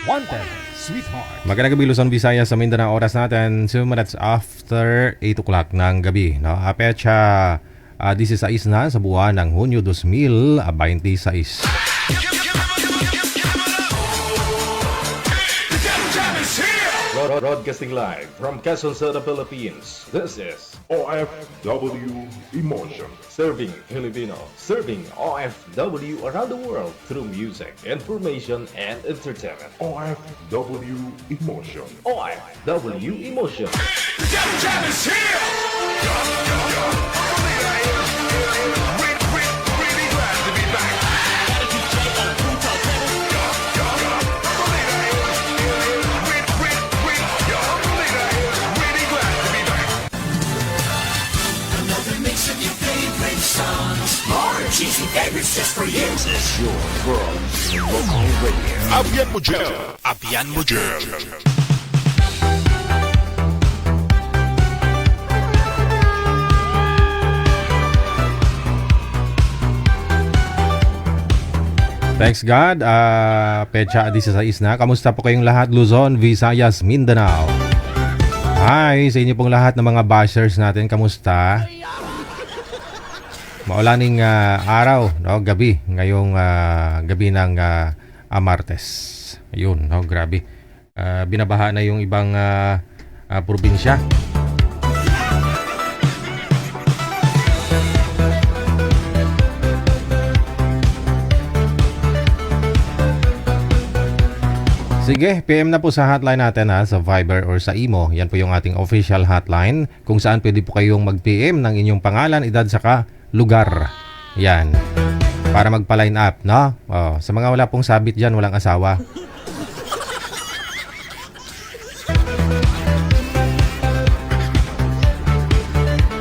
Wanted, Sweetheart. Magandang gabi Luzon, Visayas sa Mindanao. Oras natin 2 minutes after 8 o'clock ng gabi. No? Pecha 16 na sa buwan ng Hunyo 2026. Broadcasting live from Quezon City, Philippines. This is OFW Emotion. Serving Filipino, serving OFW around the world through music, information, and entertainment. OFW Emotion. OFW Emotion. Cheesy favorites just for you. This is your world local radio. Abian mo dyan. Abian mo dyan. Thanks God. Pecha 16 na. Kamusta po kayong lahat? Luzon, Visayas, Mindanao. Hi sa inyo pong lahat ng mga bashers natin. Kamusta? Maulaning araw, no? Gabi, ngayong gabi ng Martes. Ayun, no? Grabe. Binabaha na yung ibang probinsya. Sige, PM na po sa hotline natin sa Viber or sa Imo. Yan po yung ating official hotline kung saan pwede po kayong mag-PM ng inyong pangalan, edad, saka lugar. Yan. Para magpa-line up, no? Sa mga wala pong sabit dyan, walang asawa.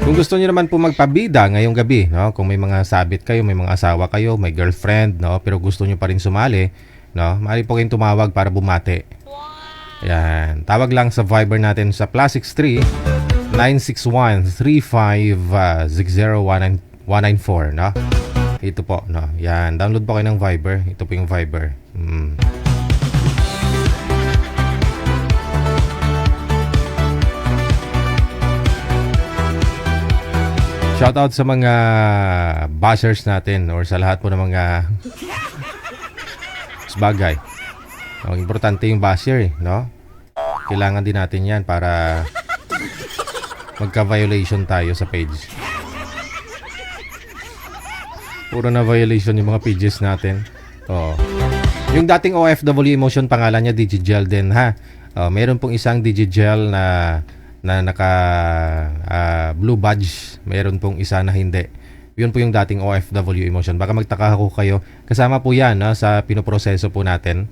Kung gusto niyo naman po magpabida ngayong gabi, no? Kung may mga sabit kayo, may mga asawa kayo, may girlfriend, no? Pero gusto niyo pa rin sumali, no? Maaari po kayong tumawag para bumati. Yan. Tawag lang sa Viber natin sa +63 961-3560-194, no? Ito po, no? Yan. Download po kayo ng Viber. Ito po yung Viber. Shoutout sa mga bashers natin or sa lahat po ng mga sabagay. No, importante yung basher, no? Kailangan din natin yan para magka-violation tayo sa page. Puro na violation yung mga pages natin. Yung dating OFW Emotion, pangalan niya Digigel din, ha? Meron pong isang Digigel na naka blue badge. Meron pong isa na hindi. Yun po yung dating OFW Emotion. Baka magtaka ako kayo. Kasama po yan sa pinoproseso po natin.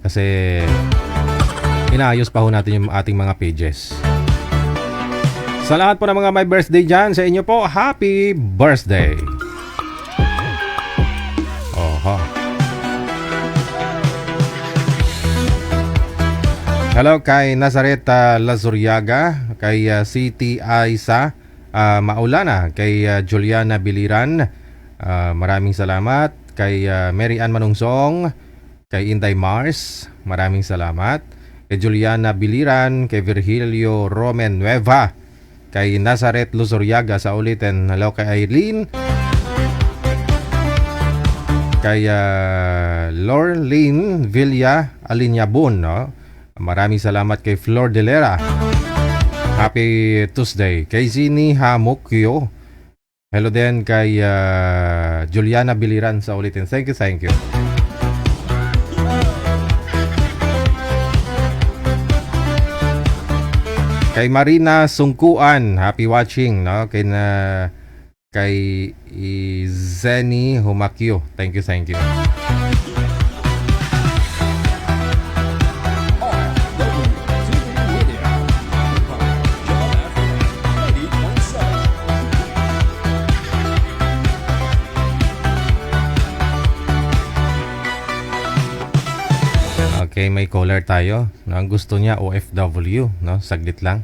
Kasi inaayos pa ho natin yung ating mga pages. Sa lahat po ng mga may birthday dyan, sa inyo po, happy birthday! Hello kay Nazaret Lazuriaga, kay City Aisa Maulana, kay Juliana Biliran, maraming salamat. Kay Mary Ann Manungsong, kay Inday Mars, maraming salamat. Kay Juliana Biliran, kay Virgilio Romen Nueva, kay Nazaret Lazuriaga sa ulitin. Hello kay Aileen, kay Lorlene Villa Alinyabun, no? Maraming salamat kay Flor Delera. Happy Tuesday. Kay Zini Hamukyo. Hello din kay Juliana Biliran sa ulitin. Thank you. Kay Marina Sungkuan. Happy watching, no? Kay Zeni Humakyo. Thank you. Okay, may caller tayo. No, ang gusto niya OFW, no? Saglit lang.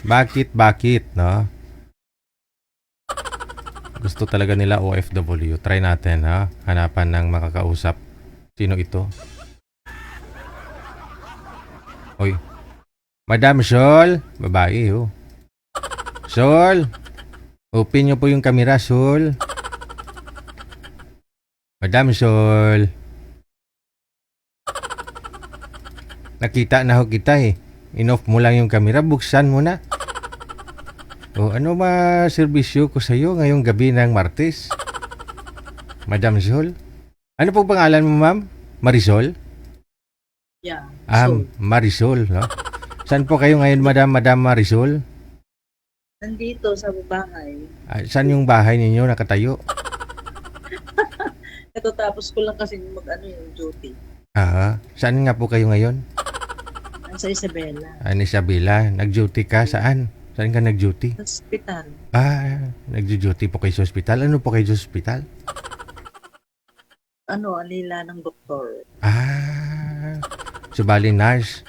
Bakit, no? Gusto talaga nila OFW. Try natin, ha? Hanapan ng makakausap. Sino ito? Oy. Madam Sol. Babae, oh. Sol. Open nyo po yung camera, Sol. Madam Sol. Nakita na ho kita eh. In-off mo lang yung camera. Buksan mo na. O, ano ba serbisyo ko sa'yo ngayong gabi ng Martes? Madam Sol? Ano po pangalan mo, ma'am? Marisol? Yeah. Marisol, no? Saan po kayo ngayon, Madam Marisol? Nandito sa bahay. Saan yung bahay ninyo nakatayo? Katatapos ko lang kasi yung duty. Saan nga po kayo ngayon? Sa Isabela. Isabela, nag-duty ka? Saan? Saan ka nag-duty? Sa hospital. Nag-duty po kayo sa hospital. Ano po kayo sa hospital? Alila ng doktor. Subali nurse.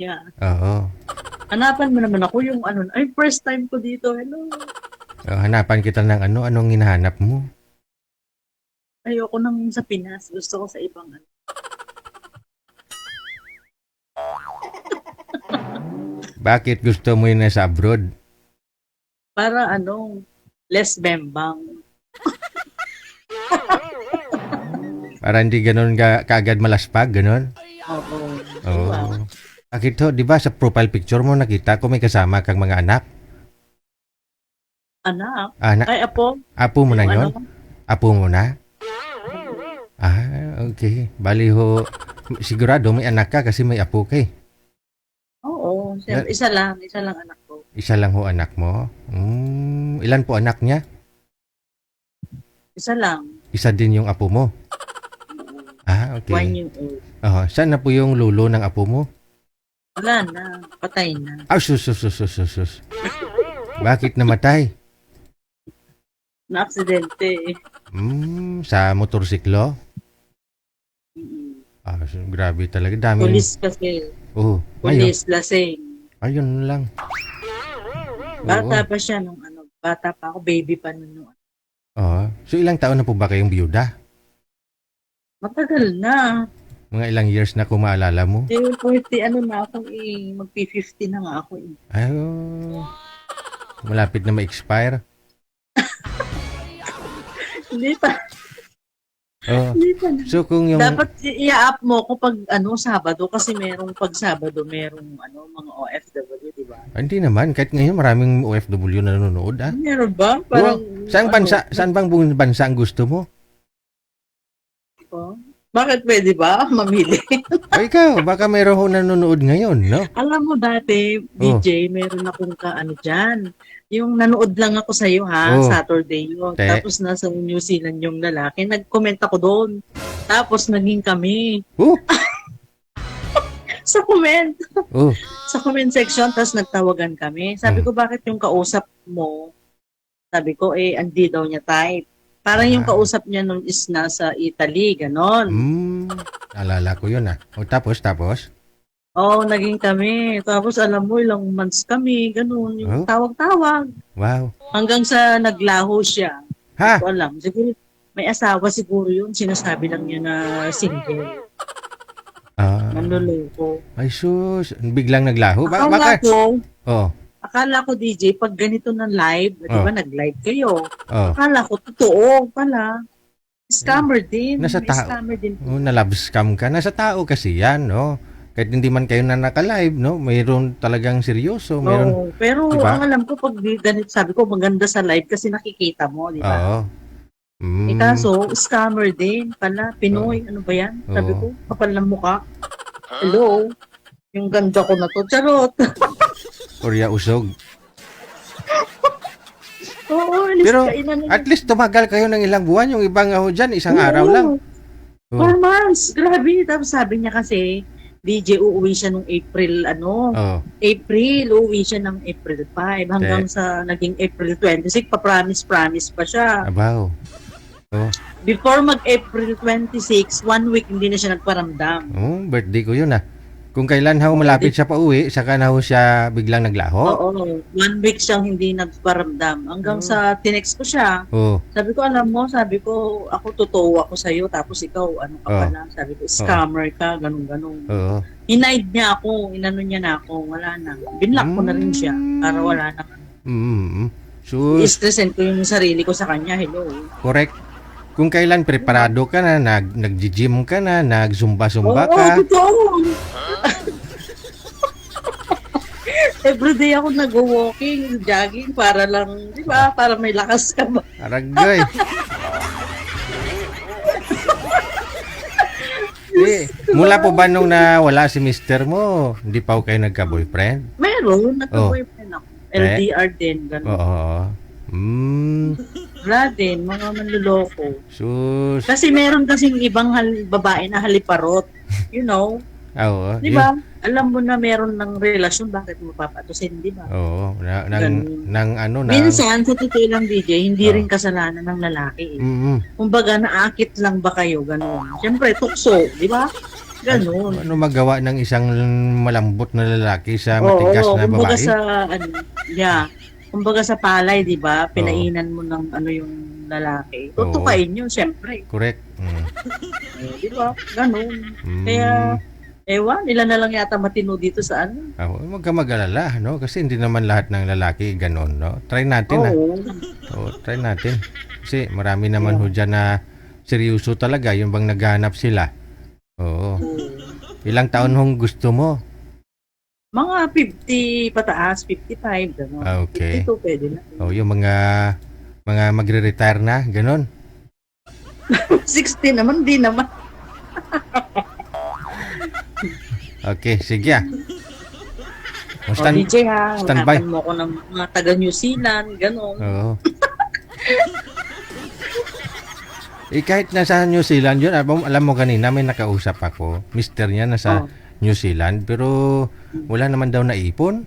Yeah. Oo. Hanapan mo naman ako yung first time ko dito. Hello. Hanapan kita ng anong hinahanap mo? Ayoko nang sa Pinas. Gusto ko sa ibang Bakit gusto mo yun nasa abroad? Para less bembang. Para hindi ganun kaagad malaspag, ganun? Oo. Oo. Bakit to, di ba sa profile picture mo nakita ko may kasama kang mga anak? Anak? Anak? Ay, apo. Apo mo na yun? Ano? Apo mo na? Okay. Bali ho, sigurado may anak ka kasi may apo ka eh. Oo. Siyempre, isa lang anak ko. Isa lang ho anak mo? Ilan po anak niya? Isa lang. Isa din yung apo mo? Okay. 1 year old. Saan na po yung lulo ng apo mo? Wala na. Patay na. Sus. Bakit namatay? Na-aksidente. Sa motorsiklo? Grabe talaga. Dami. Police kasi. Oh, Police, lasing. Ayun lang. Bata pa siya bata pa ako, baby pa nun. So ilang taon na po ba kayong biyuda? Matagal na. Mga ilang years na kung maalala mo? 40, na ako mag-50 na nga ako Malapit na ma-expire. Hindi pa. Hindi pa. So kung yung... Dapat i-up mo ko pag Sabado kasi pag Sabado merong mga OFW, di ba? Hindi naman. Kahit ngayon maraming OFW na nanonood. Meron ba? Parang... Saan bang bansa ang gusto mo? Bakit pwede ba mamili? Ikaw, baka mayroon ho nanonood ngayon, no? Alam mo dati, DJ, meron akong dyan. Yung nanood lang ako sa'yo Saturday yun. Tapos nasa New Zealand yung lalaki. Nag-comment ako doon. Tapos naging kami. Sa comment. Sa comment section, tapos nagtawagan kami. Sabi ko, bakit yung kausap mo? Sabi ko, hindi daw niya type. Parang yung kausap niya nun is nasa Italy, ganon. Alala ko yun tapos? Naging kami. Tapos alam mo, ilang months kami, ganon. Yung tawag-tawag. Wow. Hanggang sa naglaho siya. Ha? Ko alam. Siguro, may asawa siguro yun. Sinasabi lang niya na single. Manluloko. Ay sus, biglang naglaho. Akala ko, DJ, pag ganito na live, di ba, nag-live kayo. Akala ko, totoo pala. Scammer din. Nasa may tao. Scammer din. Na-love scam ka. Nasa tao kasi yan, no? Kahit hindi man kayo na naka-live, no? Mayroon talagang seryoso. Mayroon, pero diba? ang alam ko, pag ganito, sabi ko, maganda sa live kasi nakikita mo, di ba? Kaso, scammer din pala. Pinoy, ano ba yan? Sabi ko, kapal ng mukha. Hello? Yung ganda ko na to. Charot! Korea usog. Pero, at least tumagal kayo ng ilang buwan. Yung ibang dyan, isang araw lang. 4 months. Grabe. Tapos sabi niya kasi, DJ, uuwi siya nung April, April, uuwi siya ng April 5. Hanggang sa naging April 26, pa-promise pa siya. Abaw. Before mag-April 26, 1 week hindi na siya nagparamdam. Birthday ko yun Kung kailan ho malapit siya pauwi, saka na ho siya biglang naglaho. Oo, 1 week siyang hindi nagparamdam. Hanggang sa tinext ko siya, Oh, sabi ko, alam mo, sabi ko, ako totoo ako sa'yo, tapos ikaw, ano ka Oh. pala? Sabi ko, scammer ka, ganun-ganun. oo. Hinaid niya ako, inano niya na ako, wala na. Binlock ko na rin siya, para wala na. Mm. So, I-stressin ko yung sarili ko sa kanya, hello. correct. Kung kailan preparado ka na, nag-gym ka na, nag-zumba-zumba Oo, ka. totoo. Everyday ako nag-walking, jogging, para lang, di ba, para may lakas ka ba? Aragay. Mula po ba nung nawala si mister mo, hindi pa ho kayo nagka-boyfriend? Meron, nagka-boyfriend ako. LDR din, gano'n. Oo. Wala din, mga manluloko. Sus. Kasi meron kasing ibang babae na haliparot. You know, Oo. di ba? Alam mo na meron ng relasyon, bakit mo papatusin, di ba? Oo. Ganun. Nang Minsan, sa totoo lang, DJ, hindi rin kasalanan ng lalaki. Kumbaga, naakit lang ba kayo, gano'n. Siyempre, tukso, di ba? Gano'n. Ano magawa ng isang malambot na lalaki sa matigas na kumbaga babae? sa, kumbaga sa palay, di ba? Pinainan mo ng ano yung lalaki. Tutukain yun, siyempre. Correct. Di ba? Gano'n. Kaya, ewan, nila na lang yata matino dito sa ano. Huwag ka mag-alala, no? Kasi hindi naman lahat ng lalaki ganon, no? Try natin, try natin. Kasi marami naman ho dyan na seryoso talaga, yung bang naghahanap sila. Oo. Ilang taon hong gusto mo? Mga 50 pataas, 55, gano'n. Okay. 52 pwede na. Yung mga magre-retire na, ganon. 60 naman, di naman. Okay, sige ah. DJ ha, standby. hanapan mo ko ng mga taga New Zealand, gano'n. Oo. Kahit nasa New Zealand yun, alam mo kanina may nakausap ako. Mister niya nasa New Zealand, pero wala naman daw naipon.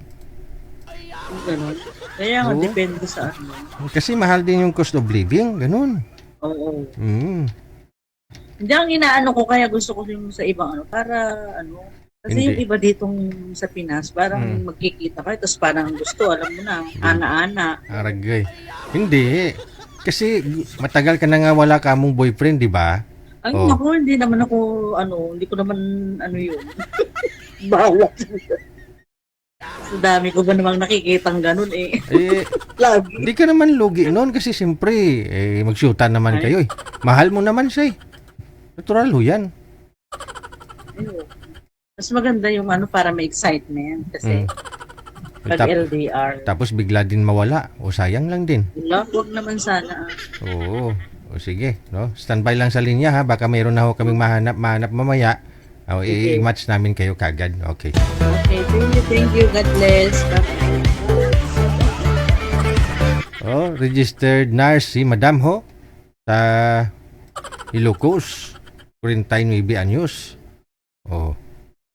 Gano'n. Kaya nga, Oo. depende sa ano. Kasi mahal din yung cost of living, ganun. Oo. Mm. Hindi ang inaano ko, kaya gusto ko yung sa ibang ano, para ano, kasi Hindi. yung iba ditong sa Pinas, parang magkikita kayo, tapos parang gusto, alam mo na, ana-ana. Aragay. Hindi. Kasi matagal ka na nga wala ka mong boyfriend, di ba? Ay, naku, hindi naman ako, hindi ko naman, yun. Bawat. Sa dami ko ba namang nakikitang ganun eh. Lagi. Hindi ka naman lugi noon kasi siyempre, mag-shootan naman kayo eh. Mahal mo naman siya eh. Natural ho yan. Ayun. Mas maganda yung para may excitement. Kasi pag LDR. Tapos bigla din mawala. O sayang lang din. Huwag naman sana. Oo. O sige. No? Standby lang sa linya ha. Baka mayroon na ho kaming mahanap mamaya. O, i-match namin kayo kagad. Okay. Okay. Thank you. God bless. Bye. Registered nurse si Madam ho. Sa Ilocos. 49 anyos.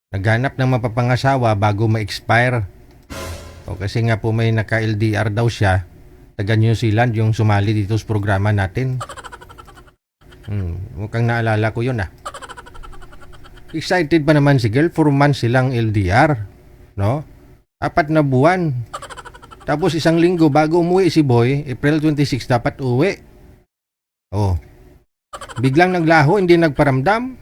Naghanap ng mapapangasawa bago ma-expire. Kasi nga po may naka-LDR daw siya. Taga New Zealand yung sumali dito sa programa natin. Mukhang naalala ko yun ah. Excited pa naman si girl. 4 months silang LDR. No? 4 na buwan. Tapos 1 linggo bago umuwi si boy, April 26 dapat uwi. Biglang naglaho, hindi nagparamdam.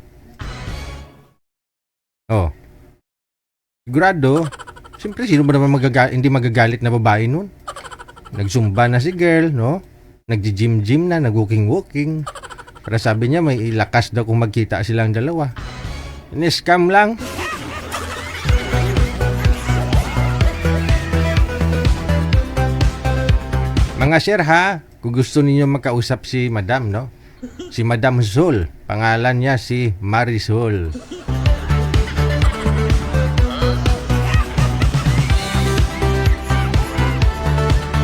Sigurado, siyempre sino ba naman hindi magagalit na babae nun? Nagsumba na si girl, no? Nagji-gym na, nag-walking. Para sabi niya may ilakas daw kung magkita silang dalawa. Ini-scam lang. Mga sir ha, kung gusto niyo makausap si Madam, no? Si Madam Zul, pangalan niya si Marisol.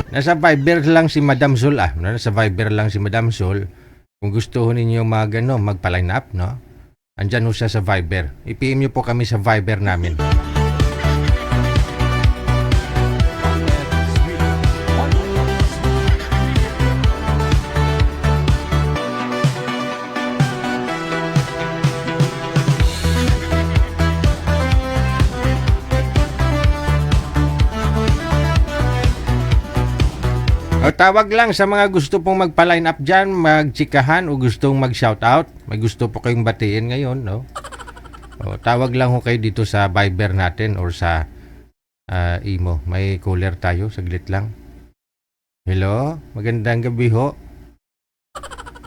Nasa Viber lang si Madam Zul Nasa Viber lang si Madam Zul. Kung gusto ninyo magpa-line up, no? Andyan ho siya sa Viber. I-PM niyo po kami sa Viber namin. O tawag lang sa mga gusto pong magpa-line up dyan, magchikahan o gustong mag-shoutout. May gusto po kayong batiin ngayon, no? O, tawag lang ho kayo dito sa Viber natin or sa Imo. May caller tayo, saglit lang. Hello? Magandang gabi ho.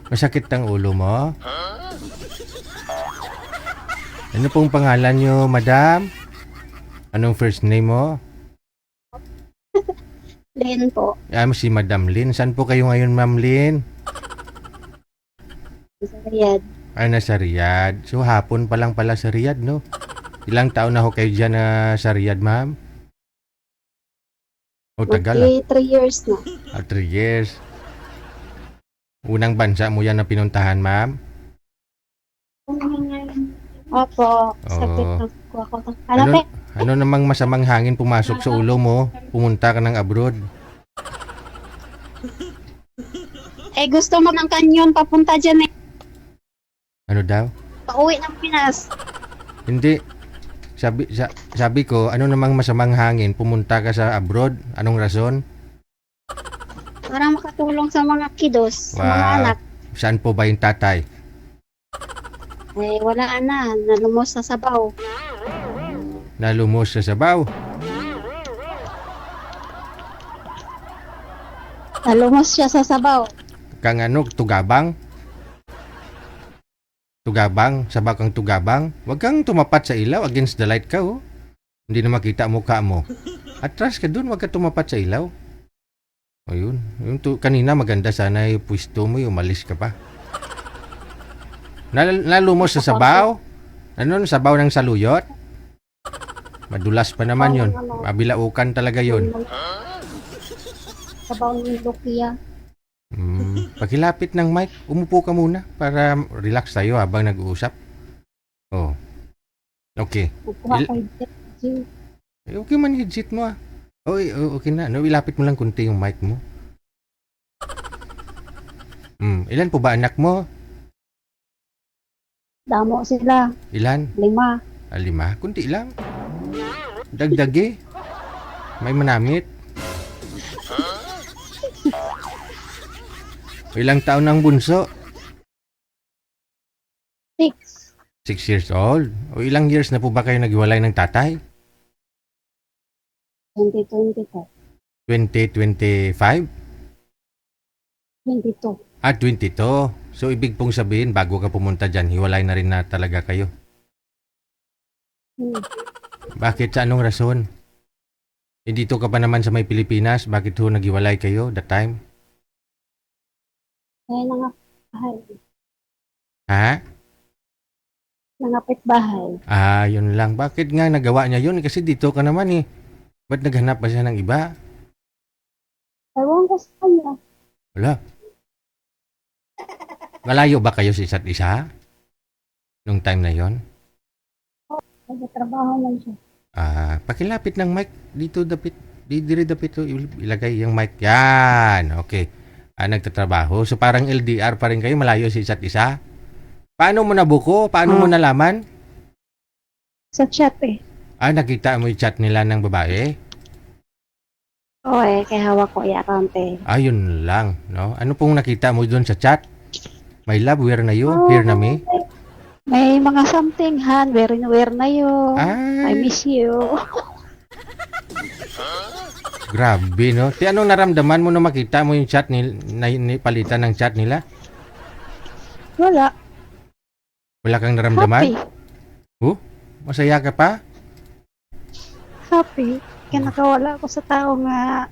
Masakit ang ulo mo? Ano pong pangalan nyo, madam? Anong first name mo? Lynn po. Si Madam Lynn. Saan po kayo ngayon, Ma'am Lynn? Sa Riyadh. Ay, nasa Riyadh. So, hapon pa lang pala sa Riyadh, no? Ilang taon na ho kayo dyan sa Riyadh, ma'am? O, tagal ah. 3 years na. 3 years. Unang bansa mo yan na pinuntahan, ma'am? Opo. Sakit Oo. ng kuha ko. Ano pe? Ano namang masamang hangin pumasok sa ulo mo? Pumunta ka ng abroad. Eh gusto mo ng kanyon papunta dyan eh. Ano daw? Pauwi ng Pinas. Hindi. Sabi ko, ano namang masamang hangin pumunta ka sa abroad? Anong rason? Para makatulong sa mga kiddos, sa mga anak. Saan po ba yung tatay? Eh wala na. Nalumos sa sabaw. Nalumos sa sabaw. Nalumos siya sa sabaw. Kang ano, tugabang? Tugabang? Sabak kang tugabang? Huwag kang tumapat sa ilaw, against the light ka, oh. Hindi na makita ang mukha mo. Atras ka dun, huwag ka tumapat sa ilaw. Ayun. Kanina maganda sana yung pwesto mo, umalis ka pa. Nalumos sa sabaw? Ano, sabaw ng saluyot? Madulas pa naman yun. Mabilaukan talaga yun. Sabaw ng Lukia. Pakilapit ng mic. Umupo ka muna para relax tayo habang nag-uusap. Oh. Okay. Kukuha kay Jet. Okay man headset mo ah. Okay na. No, ilapit mo lang kunti yung mic mo. Ilan po ba anak mo? Damo sila. Ilan? 5. 5. Kunti lang. Dagdagi. May manamit. Ilang taon ang bunso? 6. 6 years old. O ilang years na po ba kayo naghiwalay ng tatay? 2025. 2025? 22. 22. So, ibig pong sabihin, bago ka pumunta dyan, hiwalay na rin na talaga kayo. Bakit? Sa anong rason? Dito ka pa naman sa may Pilipinas, bakit ho naghiwalay kayo that time? Eh, bahay. Ha? Nangapit bahay. Yun lang. Bakit nga nagawa niya yun? Kasi dito ka naman eh. Ba't naghanap ba siya ng iba? Ewan ko sa kanya. Wala. Malayo ba kayo sa isa't isa? Nung time na yon? Nagtatrabaho lang siya. Pakilapit ng mic. Dito dapit. Diri dapit to. Ilagay yung mic. Yan. Okay. Nagtatrabaho. So parang LDR pa rin kayo. Malayo sa isa't isa. Paano mo nabuko? Paano mo nalaman? Sa chat eh. Nakita mo yung chat nila ng babae? Oo eh. Kaya hawak ko i-account eh. Yun lang. No? Ano pong nakita mo doon sa chat? My love, where na you? Here na me? May mga something, Han. Where na you? I miss you. Grabe, no? Anong naramdaman mo na makita mo yung chat palitan ng chat nila? Wala. Wala kang naramdaman? Happy. Masaya ka pa? Happy. Kaya nakawala ko sa tao nga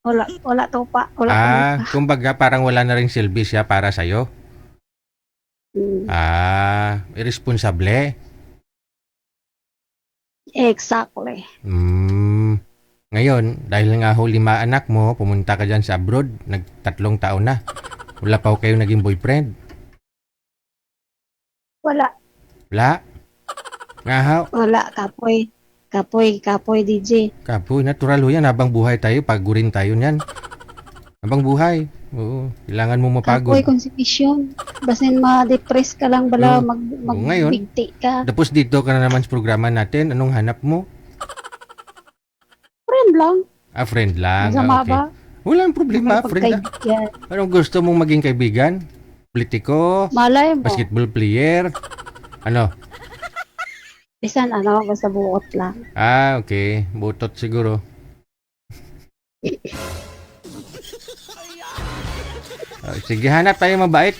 wala to pa. Wala kumbaga parang wala na ring silbi siya para sa'yo? Irresponsable? Exactly. Ngayon, dahil nga ho 5 anak mo, pumunta ka dyan sa abroad, 3 taon na. Wala pa ho kayo naging boyfriend? Wala. Wala? Nga ho? Wala. Kapoy, DJ. Kapoy, natural ho yan. Habang buhay tayo, pagurin tayo niyan. Habang buhay. Oo, kailangan mo mapagod. Kapoy, konsipisyon. Basin ma-depress ka lang bala, ngayon, magbigti ka. Tapos dito ka na naman sa programa natin. Anong hanap mo? Friend lang. Friend lang. Masama Okay. ba? Walang problema, friend. Pagkaibigan. Anong gusto mong maging kaibigan? Politiko? Malay mo. Basketball player? Ano? Bisan basta buot lang. Ah, okay. Butot siguro. Sige, hanap tayo mabait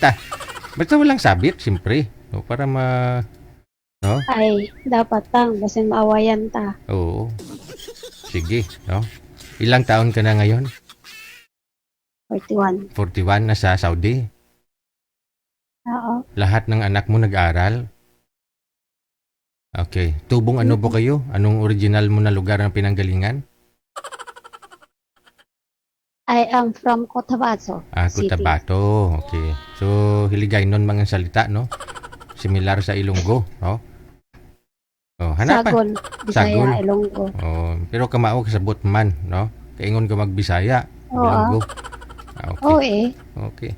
Basta walang sabit, siyempre. O, para no? Ay, dapat basin maawayan ta. Oo. Sige, no? Ilang taon ka na ngayon? 41. 41 na sa Saudi. Oo. Lahat ng anak mo nag-aral? Okay. Tubong ano po kayo? Anong original mo na lugar ng pinanggalingan? I am from Cotabato City. Cotabato. Okay. So, Hiligaynon mga salita, no? Similar sa Ilonggo, no? Oh, hanapan. Sagol. Bisaya, Sagol. Ilonggo. Oh, pero kamao ka sa Butman, no? Kaingon ka magbisaya. Oo. Ilonggo. Okay. Oo Okay.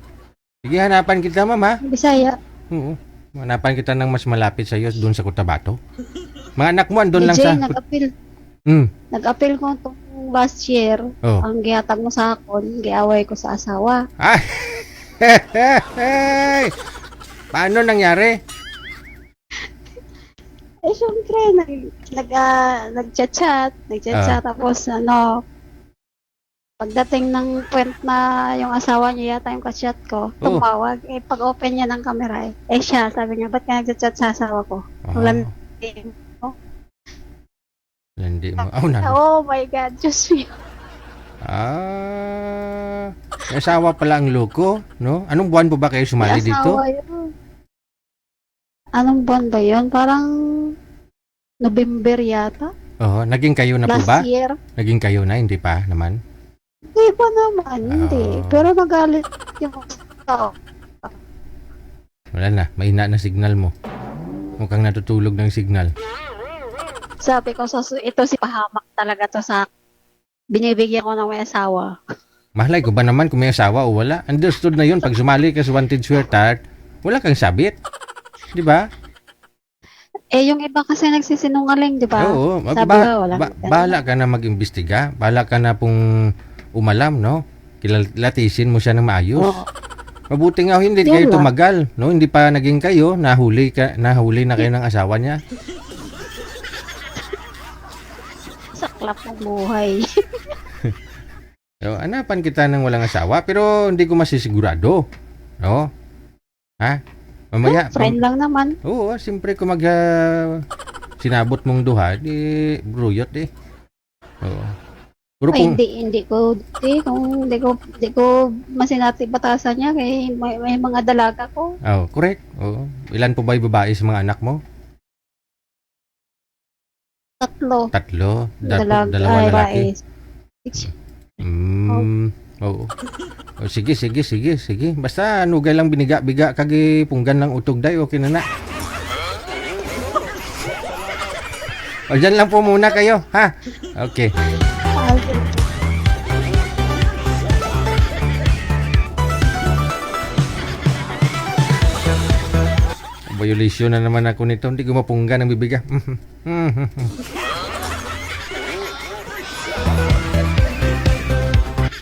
Sige, hanapan kita, mama. Bisaya. Oo. Hanapan kita ng mas malapit sa iyo doon sa Cotabato. Mga anak mo andun lang DJ, sa... nag-appeal. Hmm. Nag-appeal ko itong last year. Oh. Ang gihatag mo sa akon, giaway ko sa asawa. Ah! Paano nangyari? Eh, syempre, nag-chat-chat. Tapos, pagdating ng point na yung asawa niya yata yung ka-chat ko, tumawag. Eh, pag-open niya ng camera, siya, sabi niya, ba't ka nag-chat sa asawa ko? Ulan mo. Landi mo. Oh my God, Diyos me. May asawa pala ang loko, no? Anong buwan po ba kayo sumali dito? Yun. Anong buwan ba yun? Parang November yata. Oo, naging kayo na po ba? Last year. Naging kayo na, hindi pa naman? Hindi pa naman, hindi. Pero nagalit yung tao. Wala na, mahina na signal mo. Mukhang natutulog ng signal. Sabi ko, ito si pahamak talaga to sa binibigyan ko ng may asawa. Mahalay ko ba naman kung may asawa o wala? Understood na yun, pag sumali ka sa Wanted Sweetheart, wala kang sabit. Di ba? Eh, yung iba kasi nagsisinungaling, di ba? Oo. Sabi ko, wala. Bahala ka na mag-imbestiga. Bahala ka na pong umalam, no? Kilatisin mo siya ng maayos. Oo. Mabuti nga hindi kayo tumagal, no? Hindi pa naging kayo, nahuli na kayo ng asawa niya. Saklap ng buhay. So, hanapan kita ng walang asawa, pero hindi ko masisigurado. No? Ha? Mamaya. Friend lang naman. Oo, siyempre kung sinabot mong duha, di bruyot Oo. Pero Ay, hindi ko masinati batasan niya kay may mga dalaga ko. Oh, correct. Oo. Ilan po ba yung babae sa mga anak mo? 3. Dalawa lalaki. Oo. Oh, sige. Basta nugay lang biniga-biga kagi punggan ng utog day, okay na. O, dyan lang po muna kayo, ha? Okay. Violation na naman ako nito. Hindi ko mapunggan ng bibiga.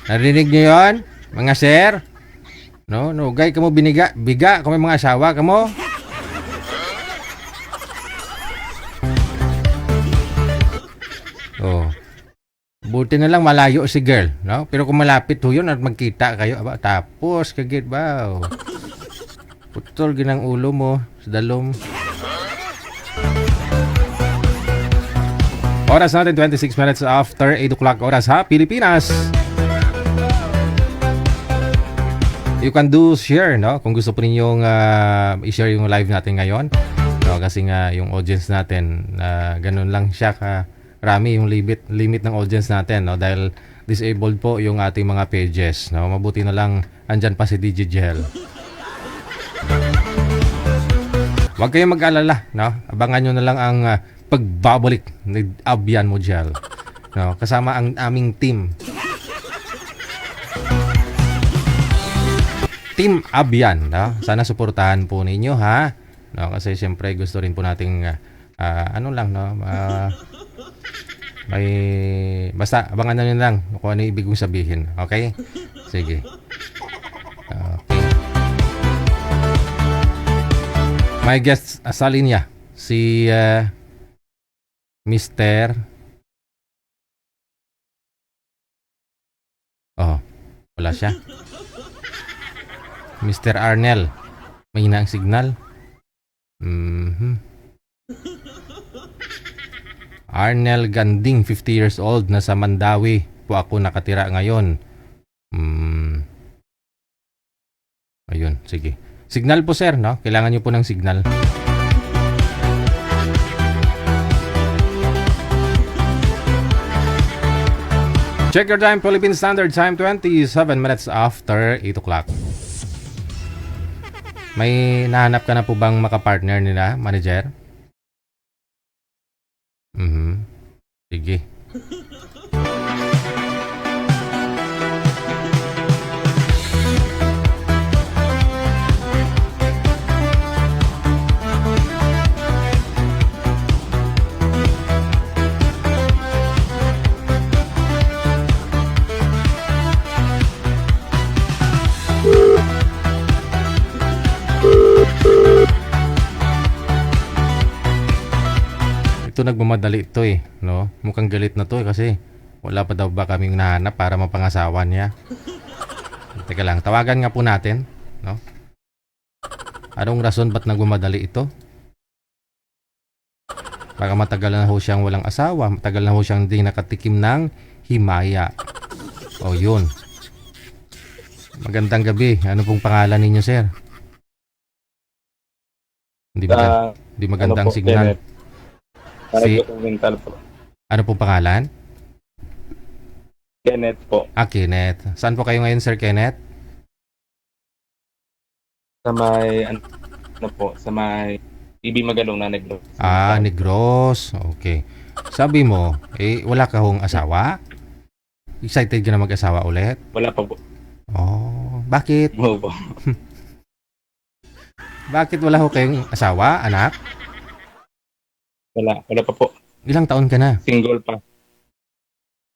Narinig niyo yun? Mga sir? No, nugay ka mo biga kung may mga asawa ka mo. Oh. Buti na lang malayo si girl, no? Pero kung malapit ho yun at magkita kayo, tapos kagit ba? Oh. Putol ginang ulo mo sa dalom. Oras natin 26 minutes after 8 o'clock oras ha, Pilipinas. You can do share, no? Kung gusto po ninyong i-share yung live natin ngayon. No, kasi nga yung audience natin ganun lang siya rami yung limit ng audience natin, no? Dahil disabled po yung ating mga pages, no? Mabuti na lang andyan pa si DJ Gel. Huwag kayong mag-alala, no? Abangan nyo na lang ang pagbabalik ni Abian Mojel, no? Kasama ang aming team. Team Abian, no? Sana suportahan po ninyo, ha? No, kasi siyempre gusto rin po nating May basta abangan na nyo lang kung ano ibig kong sabihin. Okay? Sige. Okay. My guest sa linya si Mr. Oh, wala siya. Mr. Arnel. Mahina ang signal. Arnel Ganding, 50 years old, nasa Mandawi po ako nakatira ngayon. Ayun, sige. Signal po sir, no? Kailangan nyo po ng signal. Check your time, Philippine Standard Time, 27 minutes after 8 o'clock. May nahanap ka na po bang makapartner nila, manager? Sige. Ito nagmamadali ito eh, no? Mukhang galit na to eh kasi wala pa daw ba kaming nahanap para mapangasawa niya. Teka lang, tawagan nga po natin, no? Anong rason ba't nagmamadali ito? Baka matagal na ho siyang walang asawa, matagal na ho siyang hindi nakatikim ng himaya. O yun. Magandang gabi. Ano pong pangalan ninyo, sir? Hindi magandang signal. Si po. ano pong pangalan? Kenneth po. Kenneth. Saan po kayo ngayon, Sir Kenneth? Sa may, sa may PB Magalong na Negros. Negros. Okay. Sabi mo, wala ka hong asawa? Excited ka na mag-asawa ulit? Wala pa po. Oh, bakit? Oo po. Bakit wala ho kayong asawa, anak? Wala pa po. Ilang taon ka na? Single pa.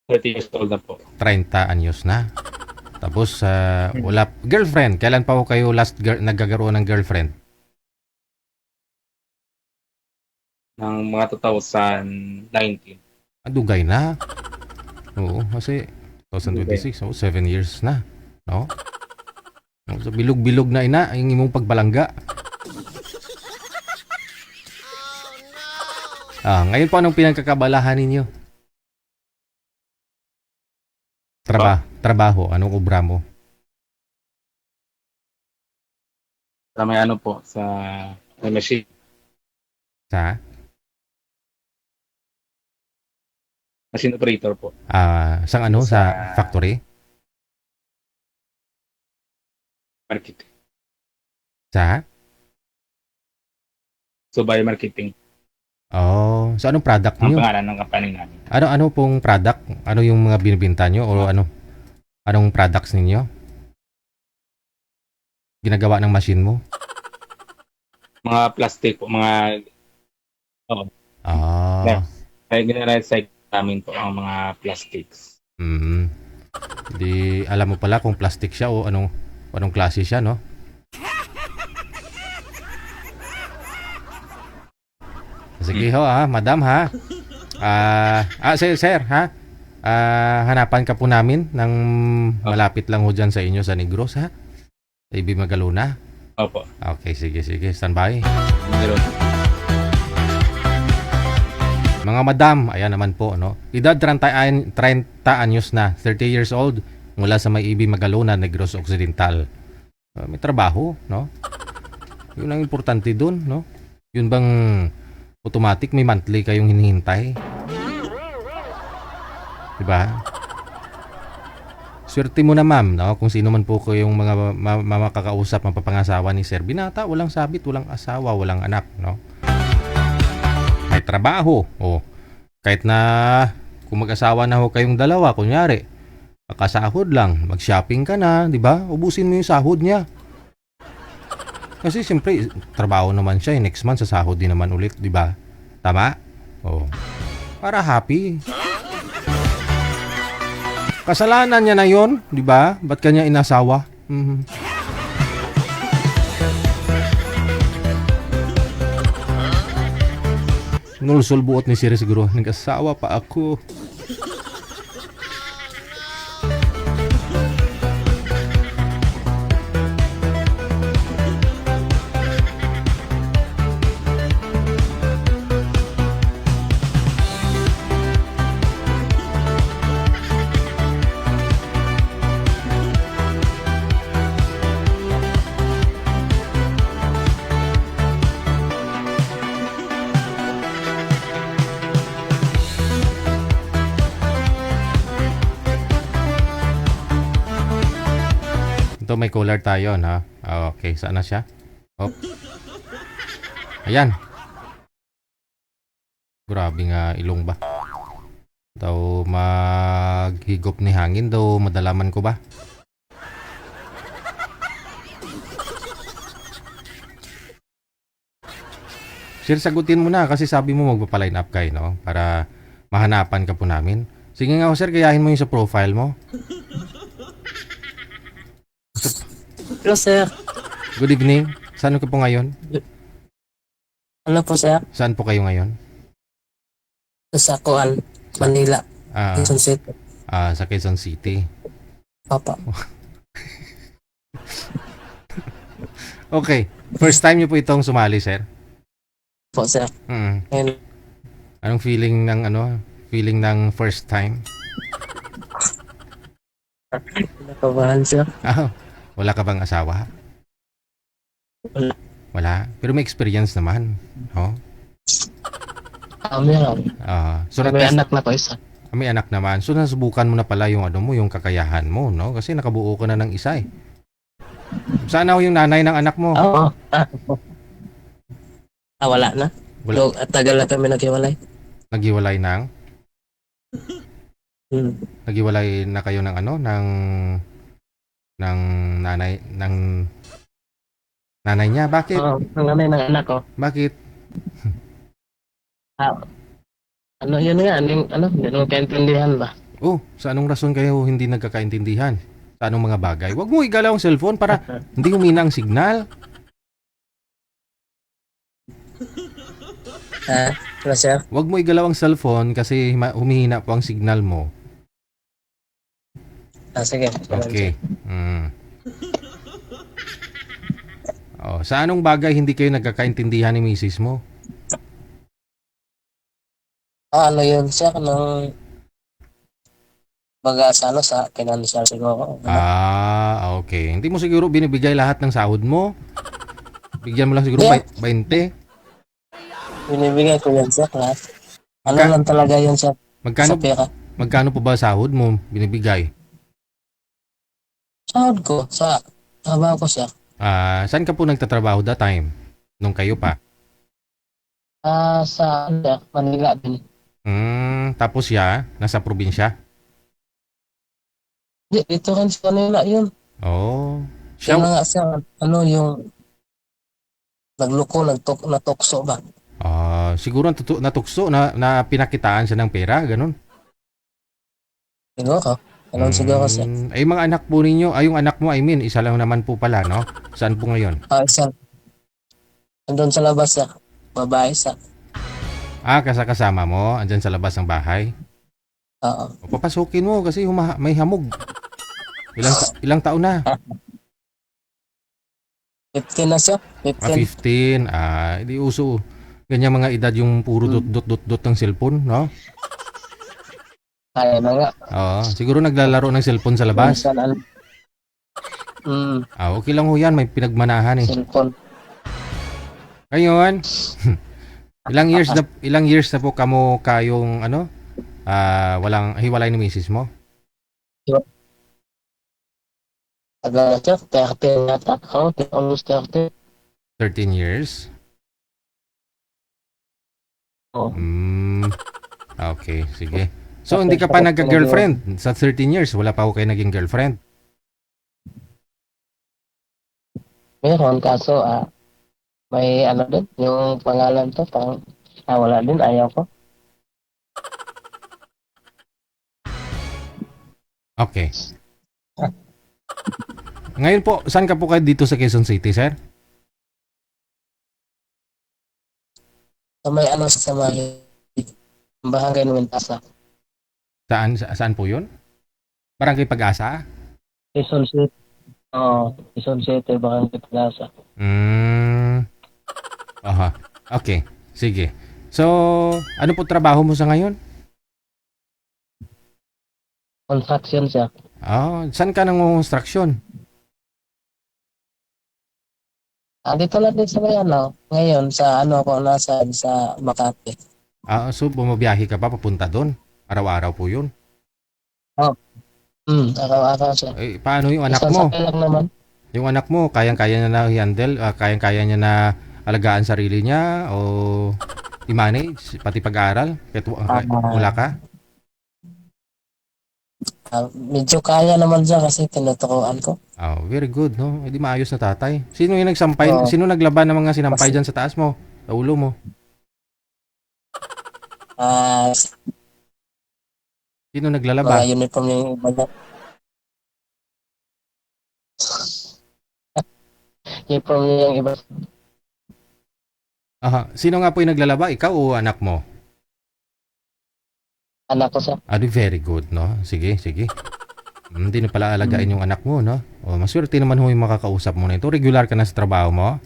30 years old na po. 30 anyos na. Tapos, wala, girlfriend. Kailan pa ho kayo last nagkakaroon ng girlfriend? Ng mga 2019. Dugay na. Oo, kasi 2026, 7 years na. No? So, bilog-bilog na ina ang imong pagbalangga. Ngayon po anong pinagkakabalahan ninyo? Trabaho. Anong obra mo? Sa may po, sa may machine. Sa? Machine operator po. Sa factory? Marketing. Sa? So, by marketing. Oh, so anong product Ang niyo? pangalan ng company namin. Ano pong product? Ano yung mga binibenta nyo? O anong products ninyo? Ginagawa ng machine mo? Mga plastic po, mga... Yeah. Kaya gina-recycle namin po ang mga plastics. Di alam mo pala kung plastic siya o anong klase siya, no? Sige ho madam ha. Sir ha. Hanapan ka po namin ng malapit lang ho dyan sa inyo sa Negros ha. Sa IB Magalona. Opo. Okay, sige. Stand by. Negros. Mga madam, ayan naman po, no? Edad 30 anyos na, 30 years old, mula sa may IB Magalona, Negros Occidental. May trabaho, no? Yun ang importante dun, no? Yun bang automatic may monthly kayong hinihintay? Diba? Swerte mo na ma'am, no? Kung sino man po kayong mga makakausap, mapapangasawa ni Sir Binata, walang sabit, walang asawa, walang anak, no? May trabaho. Kahit na kung mag-asawa na ho kayong dalawa, kunyari, makasahod lang, mag-shopping ka na, di ba? Ubusin mo yung sahod niya. Kasi siyempre, trabaho naman siya, next month sasahod din naman ulit, di ba? Tama? Para happy. Kasalanan niya na yon, di ba? Ba't kanya inasawa? Mhm. Nulsul buot ni Siri siguro. Nag-asawa pa ako. Ito may collar tayo, no? Okay, saan na siya? Oh. Ayan. Grabe nga ilong ba? Daw maghigop ni hangin daw madalaman ko ba? Sir, sagutin mo na kasi sabi mo magpapaline up kayo, no? Para mahanapan ka po namin. Sige nga, sir, gayahin mo yung sa profile mo. Hello, sir. Good evening. Saan ka po ngayon? Ano po, sir? Saan po kayo ngayon? Sa Kuan, Manila. Ah, Quezon City. sa Quezon City. Papa. Okay. First time niyo po itong sumali, sir? Po, sir. Mm. And, Anong feeling ng feeling ng first time? nakabahan, sir. Ah, wala ka bang asawa? Wala. Wala. Pero may experience naman. Oh. Meron. So May anak na po isa. may anak naman. So nasubukan mo na pala yung yung kakayahan mo, no? Kasi nakabuo ka na ng isa eh. Sana yung nanay ng anak mo? Oo. Wala na. Wala. At tagal na kami naghiwalay. Naghiwalay ng? Naghiwalay na kayo ng ng nanay niya. Bakit? Oo, ang nanay ng anak ko. Bakit? Yun nga, hindi nung kaintindihan ba? Oh, sa anong rason kayo hindi nagkakaintindihan? Sa anong mga bagay? Huwag mo igalaw ang cellphone para hindi humina ang signal. Hello, sir. Huwag mo igalaw ang cellphone kasi humihina po ang signal mo. Sige. Okay. Sa anong bagay hindi kayo nagkakaintindihan ni misis mo? Yun, sir, baga sa financial siguro. Okay. Hindi mo siguro binibigay lahat ng sahod mo? Bigyan mo lang siguro 20? Binibigay ko yan, sir, lahat. Magka- Lang talaga yun, sir, Magkano sa pera. magkano po ba sahod mo binibigay? Sahod ko, sa trabaho ko, sir. Saan ka po nagtatrabaho that time? Nung kayo pa? Sa Manila din. Tapos siya, nasa probinsya? Dito rin sa Manila yun. Oh. Siya Siya, nga, sir, yung nagloko, natokso ba? siguro natukso na pinakitaan siya ng pera, ganun. Siguro. Siguro, sir. Ay, mga anak po ninyo, yung anak mo, isa lang naman po pala, no? Saan po ngayon? Sir. Andun sa labas, sir. Babae, sir. Kasama mo, andyan sa labas ng bahay. Oo. Papasukin mo kasi may hamog. Ilang taon na? 15 na, sir. 15. 15. Hindi uso. Ganyan mga edad yung puro dot ng cellphone, no? Kaya na nga. Siguro naglalaro ng cellphone sa labas. Okay lang ho yan, may pinagmanahan eh. Cellphone. Ngayon, ilang years na po kayong walang hiwalay ni misis mo? Tagal na, sir. 30 yata. Almost 30. 13 years? Oo. Okay, sige. So, hindi ka pa nagka-girlfriend? Sa 13 years, wala pa ako kayo naging girlfriend? Meron, kaso, may din, yung pangalan to, wala din, ayaw ko. Okay. Ngayon po, saan ka po kayo dito sa Quezon City, sir? Sa may ano sa may Barangay Nuwintasa. Saan po yun? Barangay Pag-asa? Quezon City. Quezon City, Barangay Plaza. Aha. Okay. Sige. So, ano po trabaho mo sa ngayon? Construction siya. Saan ka nang construction? Dito lang din sa may ano. Ngayon, sa ano ako nasa sa Makati. So bumabiyahe ka pa papunta doon? Araw-araw po yun? Araw-araw siya. Paano yung anak Isang mo? sakay lang naman. Yung anak mo, kayang-kaya niya na i-handle? Kayang-kaya niya na alagaan sarili niya? O i-manage? Pati pag-aaral? Kahit wala ka? Medyo kaya naman siya kasi tinuturuan ko. Very good, no? Hindi maayos na tatay. Sino yung nagsampay? Sino naglaban ng mga sinampay dyan sa taas mo? Sa ulo mo? Sino naglalaba? Mga uniform yung iba niya. Uniform niya yung iba. Sino nga po yung naglalaba? Ikaw o anak mo? Anak ko siya. Very good, no? Sige. Hindi na pala alagain yung anak mo, no? Maswerte naman ho yung makakausap mo na ito. Regular ka na sa trabaho mo?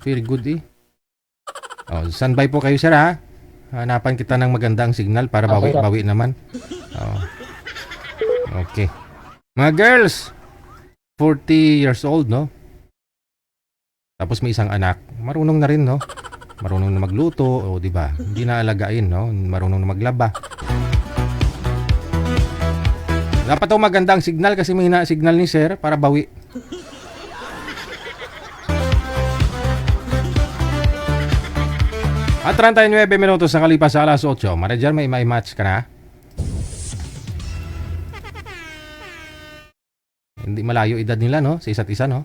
Very good, eh. Standby po kayo, sir, ha? Hanapan kita ng magandang signal para bawi naman. Okay. Mga girls, 40 years old, no? Tapos may isang anak. Marunong na rin, no? Marunong na magluto, di ba? Hindi na alagain, no? Marunong na maglaba. Dapat ito magandang signal kasi may signal ni sir para bawi. At 39 minutos sa kalipas sa alas 8. Manager, may match ka na? Hindi malayo edad nila, no? Sa isa't isa, no?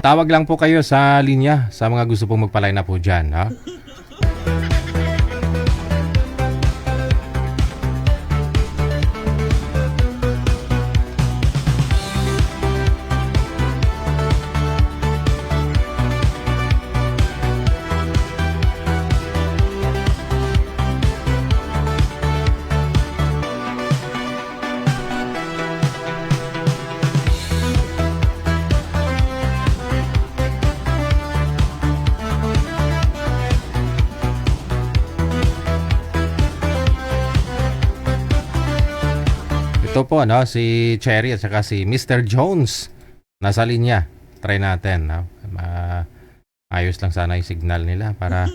Tawag lang po kayo sa linya sa mga gusto pong magpa-line up po dyan, ha? Ito po, no, si Cherry at saka si Mr. Jones nasa linya. Try natin, no? Ayos lang sana yung signal nila para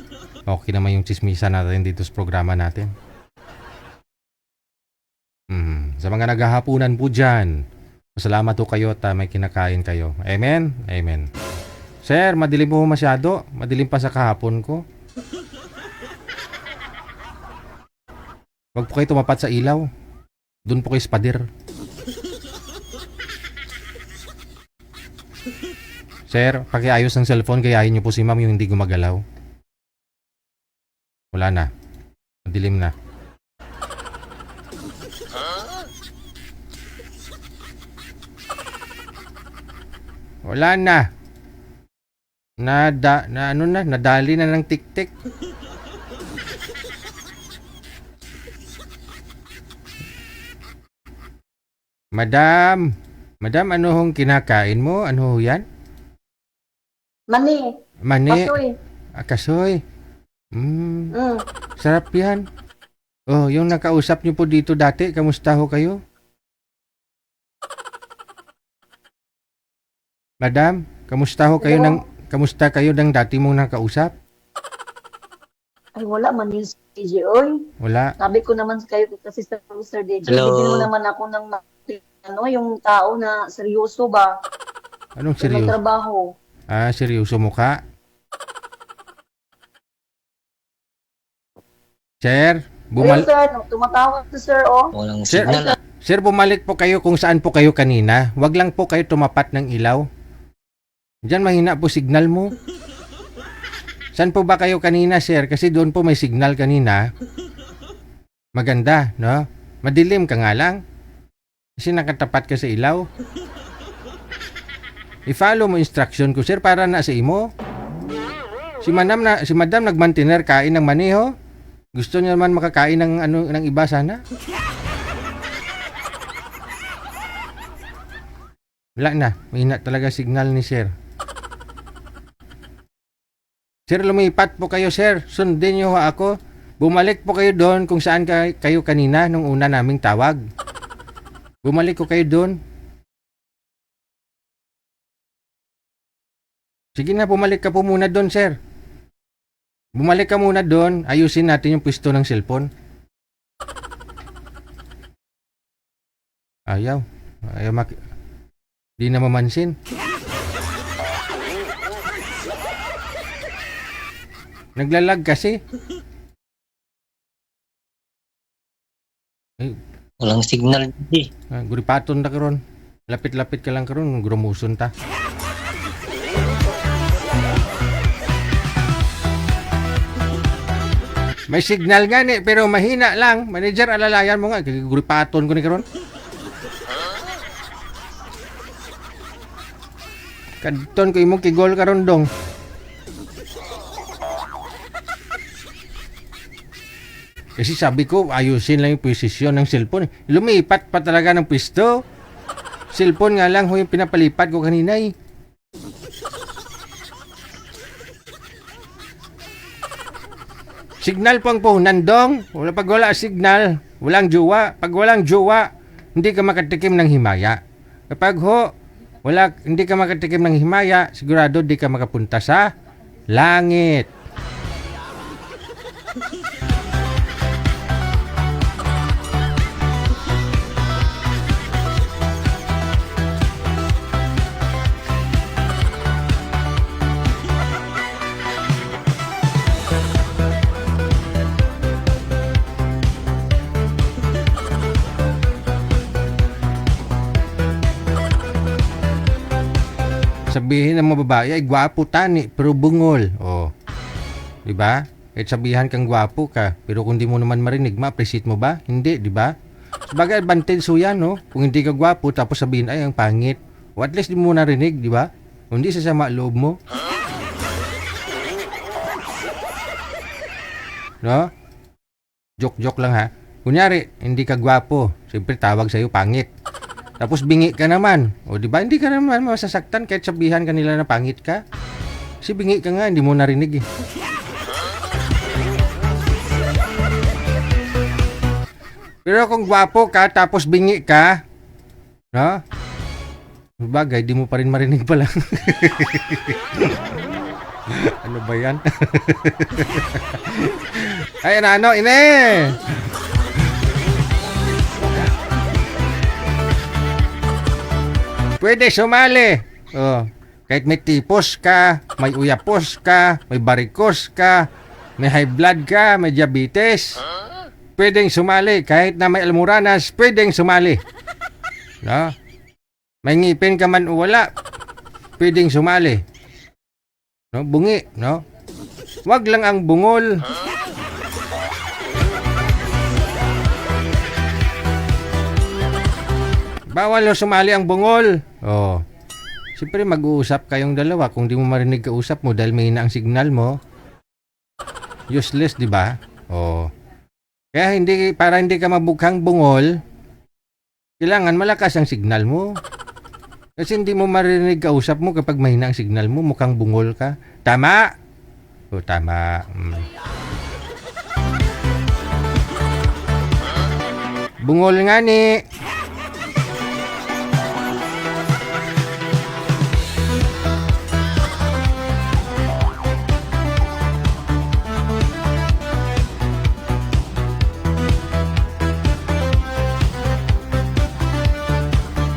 okay naman yung chismisa natin dito sa programa natin. Sa mga naghahapunan po dyan, salamat po kayo at may kinakain kayo. Amen? Amen. Sir, madilim po masyado. Madilim pa sa kahapon ko. Huwag po kayo tumapat sa ilaw. Doon po kayo sa pader. Sir, pakiayos ng cellphone, gayahin niyo po si ma'am yung hindi gumagalaw. Wala na. Madilim na. Wala na. Nadali na ng tik-tik. Madam, ano hong kinakain mo? Ano ho yan? Mani. Kasoy. Kasoy. Sarap yan. Yung nakausap niyo po dito dati, kamusta ho kayo? Madam, kamusta kayo ng dati mong nakausap? Ay, wala man yung DJ, oy. Wala. Sabi ko naman kayo kasi sa Sir DJ, Hello. bigyan mo naman ako ng yung tao na seryoso ba? Anong Sa seryoso? trabaho. Ah, seryoso mukha? Sir, Ayun, sir, tumatawag si sir, oh. Walang Sir, signal. sir, bumalik po kayo kung saan po kayo kanina. Huwag lang po kayo tumapat ng ilaw. Diyan mahina po signal mo. Saan po ba kayo kanina, sir? Kasi doon po may signal kanina. Maganda, no? Madilim ka nga lang. Kasi nakatapat ka sa ilaw. I-follow mo instruction ko, sir, para na sa imo. Si madam nagmantiner kain ng maniho. Gusto niya naman makakain ng iba sana. Wala na, mahina talaga signal ni sir. Sir, lumipat po kayo, sir. Sundin niyo ako. Bumalik po kayo doon kung saan kayo kanina nung una naming tawag. Bumalik ko kayo doon. Sige na, bumalik ka po muna doon, sir. Bumalik ka muna doon. Ayusin natin yung pwesto ng cellphone. Ayaw. Di na mamansin. Naglalag kasi. Ay, Walang signal. guripaton na karon. Lapit-lapit ka lang karon, grumuson ta. May signal nga ni, pero mahina lang. Manager, alalayan mo nga. Guripaton ko ni karon. Kadton ko imong kigol karon dong. Kasi sabi ko, ayusin lang yung posisyon ng cellphone. Lumipat pa talaga ng pwesto. Cellphone nga lang yung pinapalipat ko kanina eh. Signal po ang puhunan dong. Pag wala signal, walang jowa. Pag walang jowa, hindi ka makatikim ng himaya. Kapag hindi ka makatikim ng himaya, sigurado di ka makapunta sa langit. Sabihin ng mga babae ay gwapo tani pero bungol. Oh. 'Di ba? Kahit sabihan kang gwapo ka, pero kung di mo naman marinig, ma-appreciate mo ba? Hindi, 'di ba? Sabagay advantage so yan, no? Kung hindi ka gwapo tapos sabihin ay ang pangit. O at least di mo narinig, 'di ba? Hindi sasama loob mo. No? Joke lang ha. Kunyari, hindi ka gwapo, siyempre tawag sa'yo pangit. Tapos bingi ka naman. O di ba hindi ka naman masasaktan kahit sabihan kanila na pangit ka? Kasi bingi ka nga, hindi mo narinig eh. Pero kung gwapo ka tapos bingi ka, no? Bagay, di mo pa rin marinig pala. Ano ba yan? Ay, ano, ine! Pwede sumali. Oh, kahit may tipos ka, may uyapos ka, may barikos ka, may high blood ka, may diabetes. Pwedeng sumali. Kahit na may almoranas, pwedeng sumali. No? May ngipin ka man o wala, pwedeng sumali. No? Bungi, no? Wag lang ang bungol. Bawal na sumali ang bungol. Oh. Siyempre mag-uusap kayong dalawa. Kung di mo marinig kausap mo dahil may ang signal mo, useless, di ba? Oh. Kaya para hindi ka mabukhang bungol, kailangan malakas ang signal mo. Kasi hindi mo marinig kausap mo kapag mahina ang signal mo, mukhang bungol ka. Tama? O, tama. Bungol nga ni.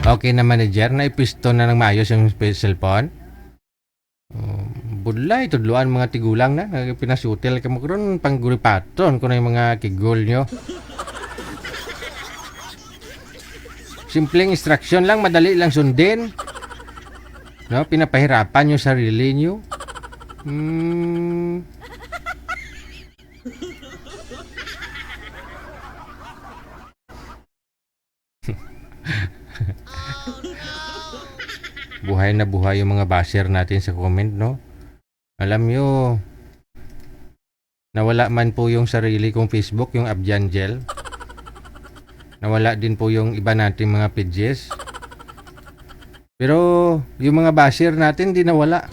Okay na manager, naipisto na ng maayos yung cellphone. Budlay, tudluan mga tigulang na. Pinasutil ka mo karon pang guripaton ko na yung mga kigol nyo. Simpleng instruction lang, madali lang sundin. No, pinapahirapan nyo sarili nyo. Buhay na buhay yung mga basher natin sa comment, no? Alam nyo, nawala man po yung sarili kong Facebook, yung Abjangel. Nawala din po yung iba nating mga pages. Pero yung mga basher natin di nawala.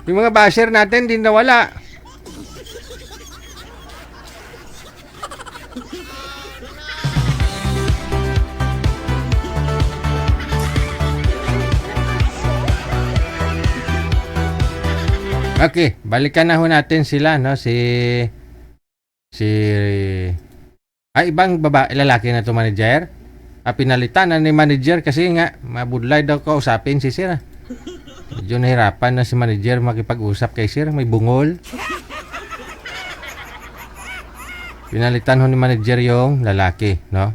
Yung mga basher natin di nawala. Okay, balikan na ho natin sila, no? Ibang lalaki na to manager. Pinalitan na ni manager kasi nga mabudlay daw ko usapin si sir. Medyo nahirapan na si manager makipag-usap kay sir, may bungol. Pinalitan ho ni manager yung lalaki, no?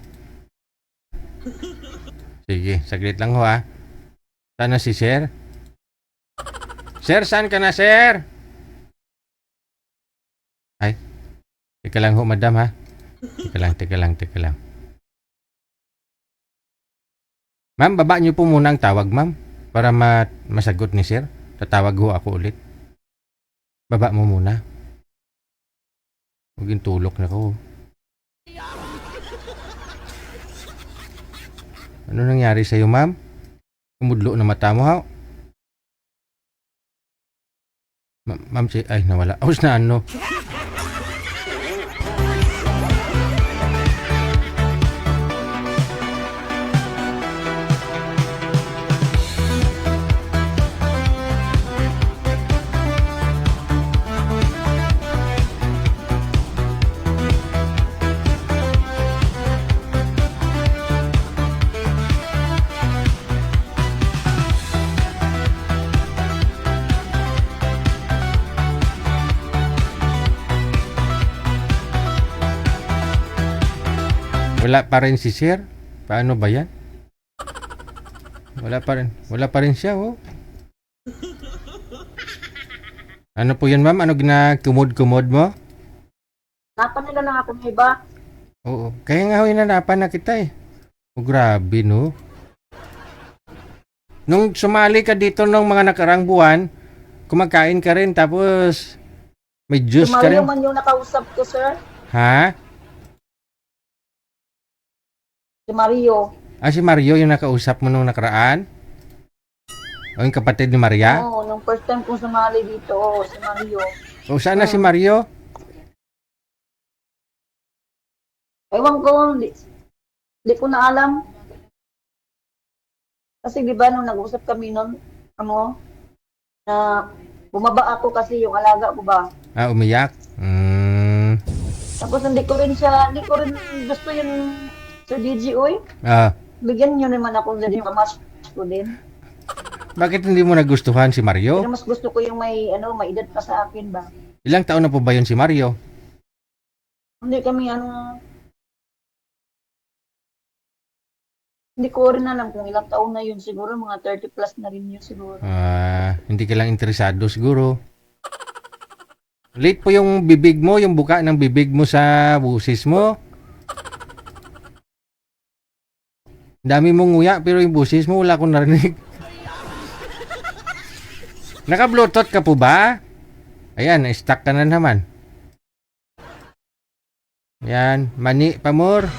Sige, saglit lang ho ha. Sana si sir. Sir, saan ka na, sir? Ay, teka lang ho, madam, ha? Teka lang. Ma'am, baba niyo po muna ang tawag, ma'am. Para masagot ni sir. Tatawag ho ako ulit. Baba mo muna. Huwag yung tulok na ko. Ano nangyari sa'yo, ma'am? Kumudlo na mata mo, ha? Ma'am, ay, nawala. Aus na ano? Wala pa rin si sir. Paano ba yan? Wala pa rin siya, oh. Ano po yan, ma'am? Ano kumod mo? Napan nila na ako ng iba. Oo. Kaya nga hinanapan na kita eh. Oh, grabe, no? Nung sumali ka dito nung mga nakarang buwan, kumakain ka rin tapos may juice ka rin. Mario man yung nakausap ko, sir. Ha? Si Mario. Si Mario yung nakausap mo nung nakaraan? O yung kapatid ni Maria? Oo, nung first time kong sumali dito, si Mario. O saan na si Mario? Ewan ko, di ko na alam. Kasi di ba nung nag-usap kami nun, na bumaba ako kasi yung alaga ko ba. Umiyak? Tapos hindi ko rin gusto yung Sir DJ, oy. Bigyan nyo naman ako sa yung kamas ko din. Bakit hindi mo nagustuhan si Mario? Pero mas gusto ko yung may edad pa sa akin ba. Ilang taon na po ba yun si Mario? Hindi kami hindi ko rin alam kung ilang taon na yun. Siguro mga 30 plus na rin yun siguro. Hindi ka lang interesado siguro. Late po yung bibig mo, yung buka ng bibig mo sa busis mo. Dami mong nguya pero yung busis mo wala akong narinig. Naka-bluetooth ka po ba? Ayan, stuck ka na naman. Ayan, mani pamor.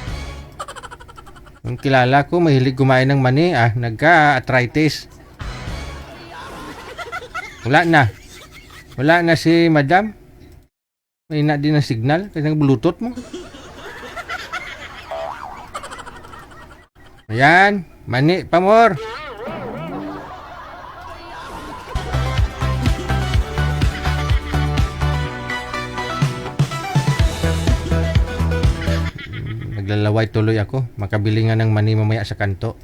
Yung kilala ko, mahilig kumain ng mani. Nagka-arthritis. Wala na si madam. May na din ang signal. Kasi nag-bluetooth mo. Ayan, mani pamor. Maglalaway tuloy ako. Makabili nga ng mani mamaya sa kanto.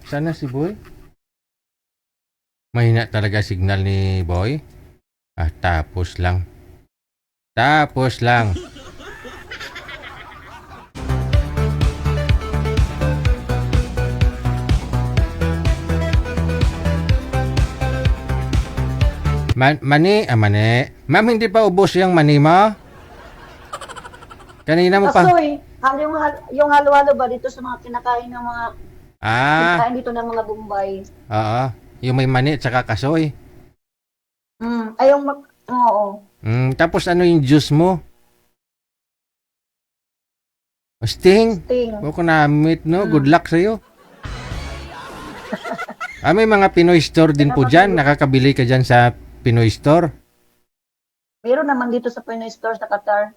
Sana si Boy? Mahina talaga signal ni Boy. Tapos lang. Tapos lang. Mani. Ma'am, hindi pa ubos yung mani mo? Kanina mo pa. Kasoy, yung halo-halo ba dito sa mga kinakain ng mga kinakain dito ng mga Bombay? Oo. Yung may mani at saka kasoy. Oo. Tapos ano yung juice mo? Sting. Huwag ko na-meet, no? Good luck sa'yo. May mga Pinoy store din po dyan. Nakakabili ka dyan sa Pinoy store. Meron naman dito sa Pinoy store sa Qatar.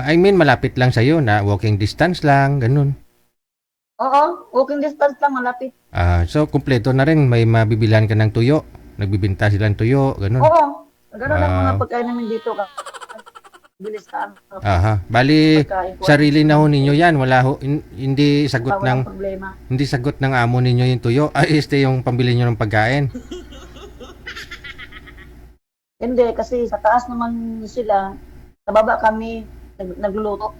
I mean, malapit lang sa'yo na walking distance lang, ganun. Oo, walking distance lang, malapit. So, kumpleto na rin. May mabibilhan ka ng tuyo. Nagbibinta silang tuyo, ganun. Oo, ganun ang mga pagkain namin dito. Bilis ka. Bali, sarili na ho ninyo yan. Wala ho, hindi sagot Walang ng problema. hindi sagot ng amo ninyo yung tuyo. Yung pambili nyo ng pagkain. Hindi, kasi sa taas naman sila, sa baba kami nagluluto.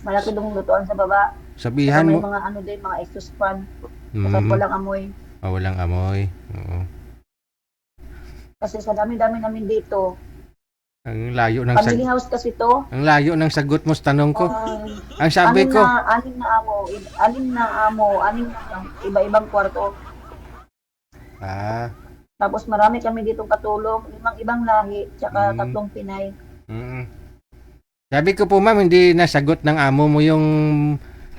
Malaki dong lutuan sa baba. Sabihan may mo. mga ano din, mga exhaust fan. Kasi walang amoy. Walang amoy. Oo. Kasi sa dami-dami namin dito. Ang layo ng Family house kasi to. Ang layo ng sagot mo sa tanong ko. Ang sabi ko, anim na amo, iba-ibang kwarto. Tapos marami kami ditong katulong, ibang lahi, tsaka 3 Pinay. Sabi ko po, ma'am, hindi nasagot ng amo mo yung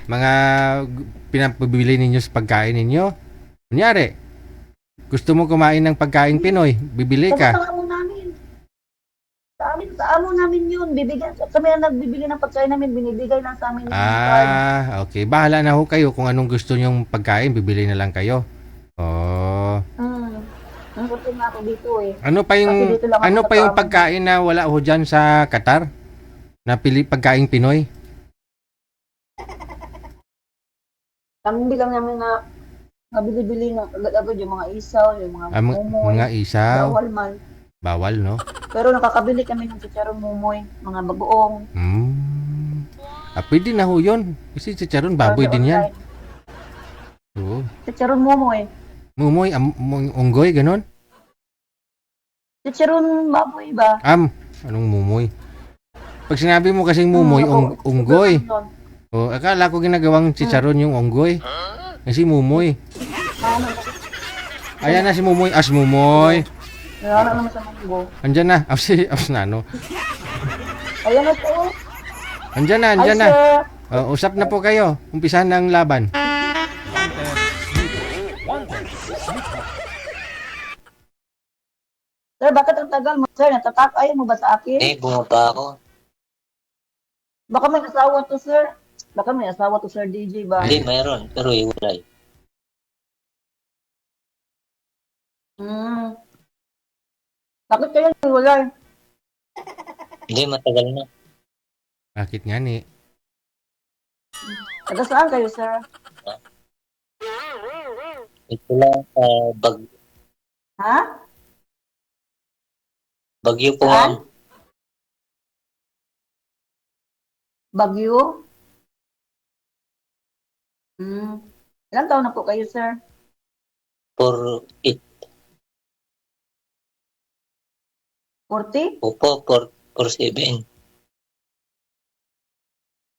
mga pinapabili ninyo sa pagkain ninyo. Kunyari, gusto mo kumain ng pagkain Pinoy, bibili ka. Sa amo namin. Sa amo namin yun. Kami ang nagbibili ng pagkain namin, binibigay lang sa amin yung card. Okay. Bahala na ho kayo kung anong gusto nyong pagkain, bibili na lang kayo. Ang gusto nga ako dito eh. Ano pa yung pagkain na wala ho dyan sa Qatar? Na pagkain Pinoy? Kami bilang namin na nabili-bili ng agad-agad yung mga isaw, yung mga mumoy. Mga isaw? Bawal man. Bawal, no? Pero nakakabili kami ng chicharon mumoy, mga bagoong. Pwede na ho yun. Kasi chicharon, baboy din yan. Oo. Chicharon mumoy. Mumoy, unggoy, ganon? Chicharon baboy ba? Anong mumoy? Pag sinabi mo kasing mumoy, unggoy. Akala ko ginagawang chicharon yung unggoy. Kasi mumoy. Ayan na si mumoy. Mumoy. Wala naman sa manggo. Andyan na. Na, no? Ayan na po. Andyan na. Usap na po kayo. Umpisahan na ang laban. Sir, bakit ang tagal mo? Sir, ayaw mo ba sa akin? Bumaba ako. Baka may asawa to, sir. Baka may asawa to, Sir DJ ba? Hindi, mayroon. Pero iwalay. Bakit kayo iwalay? Hindi, matagal na. Bakit nga ni? Taga saan kayo, sir? Ito lang, Ha? Bagyo po. Saan? Bagyo? Ilang taon na po kayo, sir? 48. 40? Opo, 47.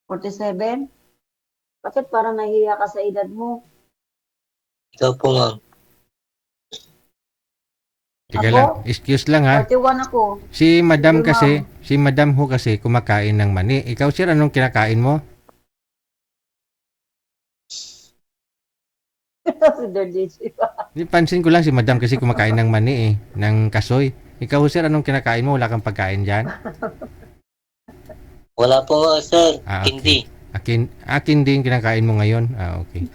47? Bakit parang nahihiya ka sa edad mo? Ikaw po, ma'am. Teka lang, excuse lang ha. 41 ako. Si madam Sige, kasi, si madam ho kasi kumakain ng mani. Ikaw sir, anong kinakain mo? Si DJ. Pansin ko lang si madam kasi kumakain ng mani ng kasoy. Ikaw sir, anong kinakain mo? Wala kang pagkain dyan? Wala po, sir. Okay. Hindi. Akin din kinakain mo ngayon. Okay.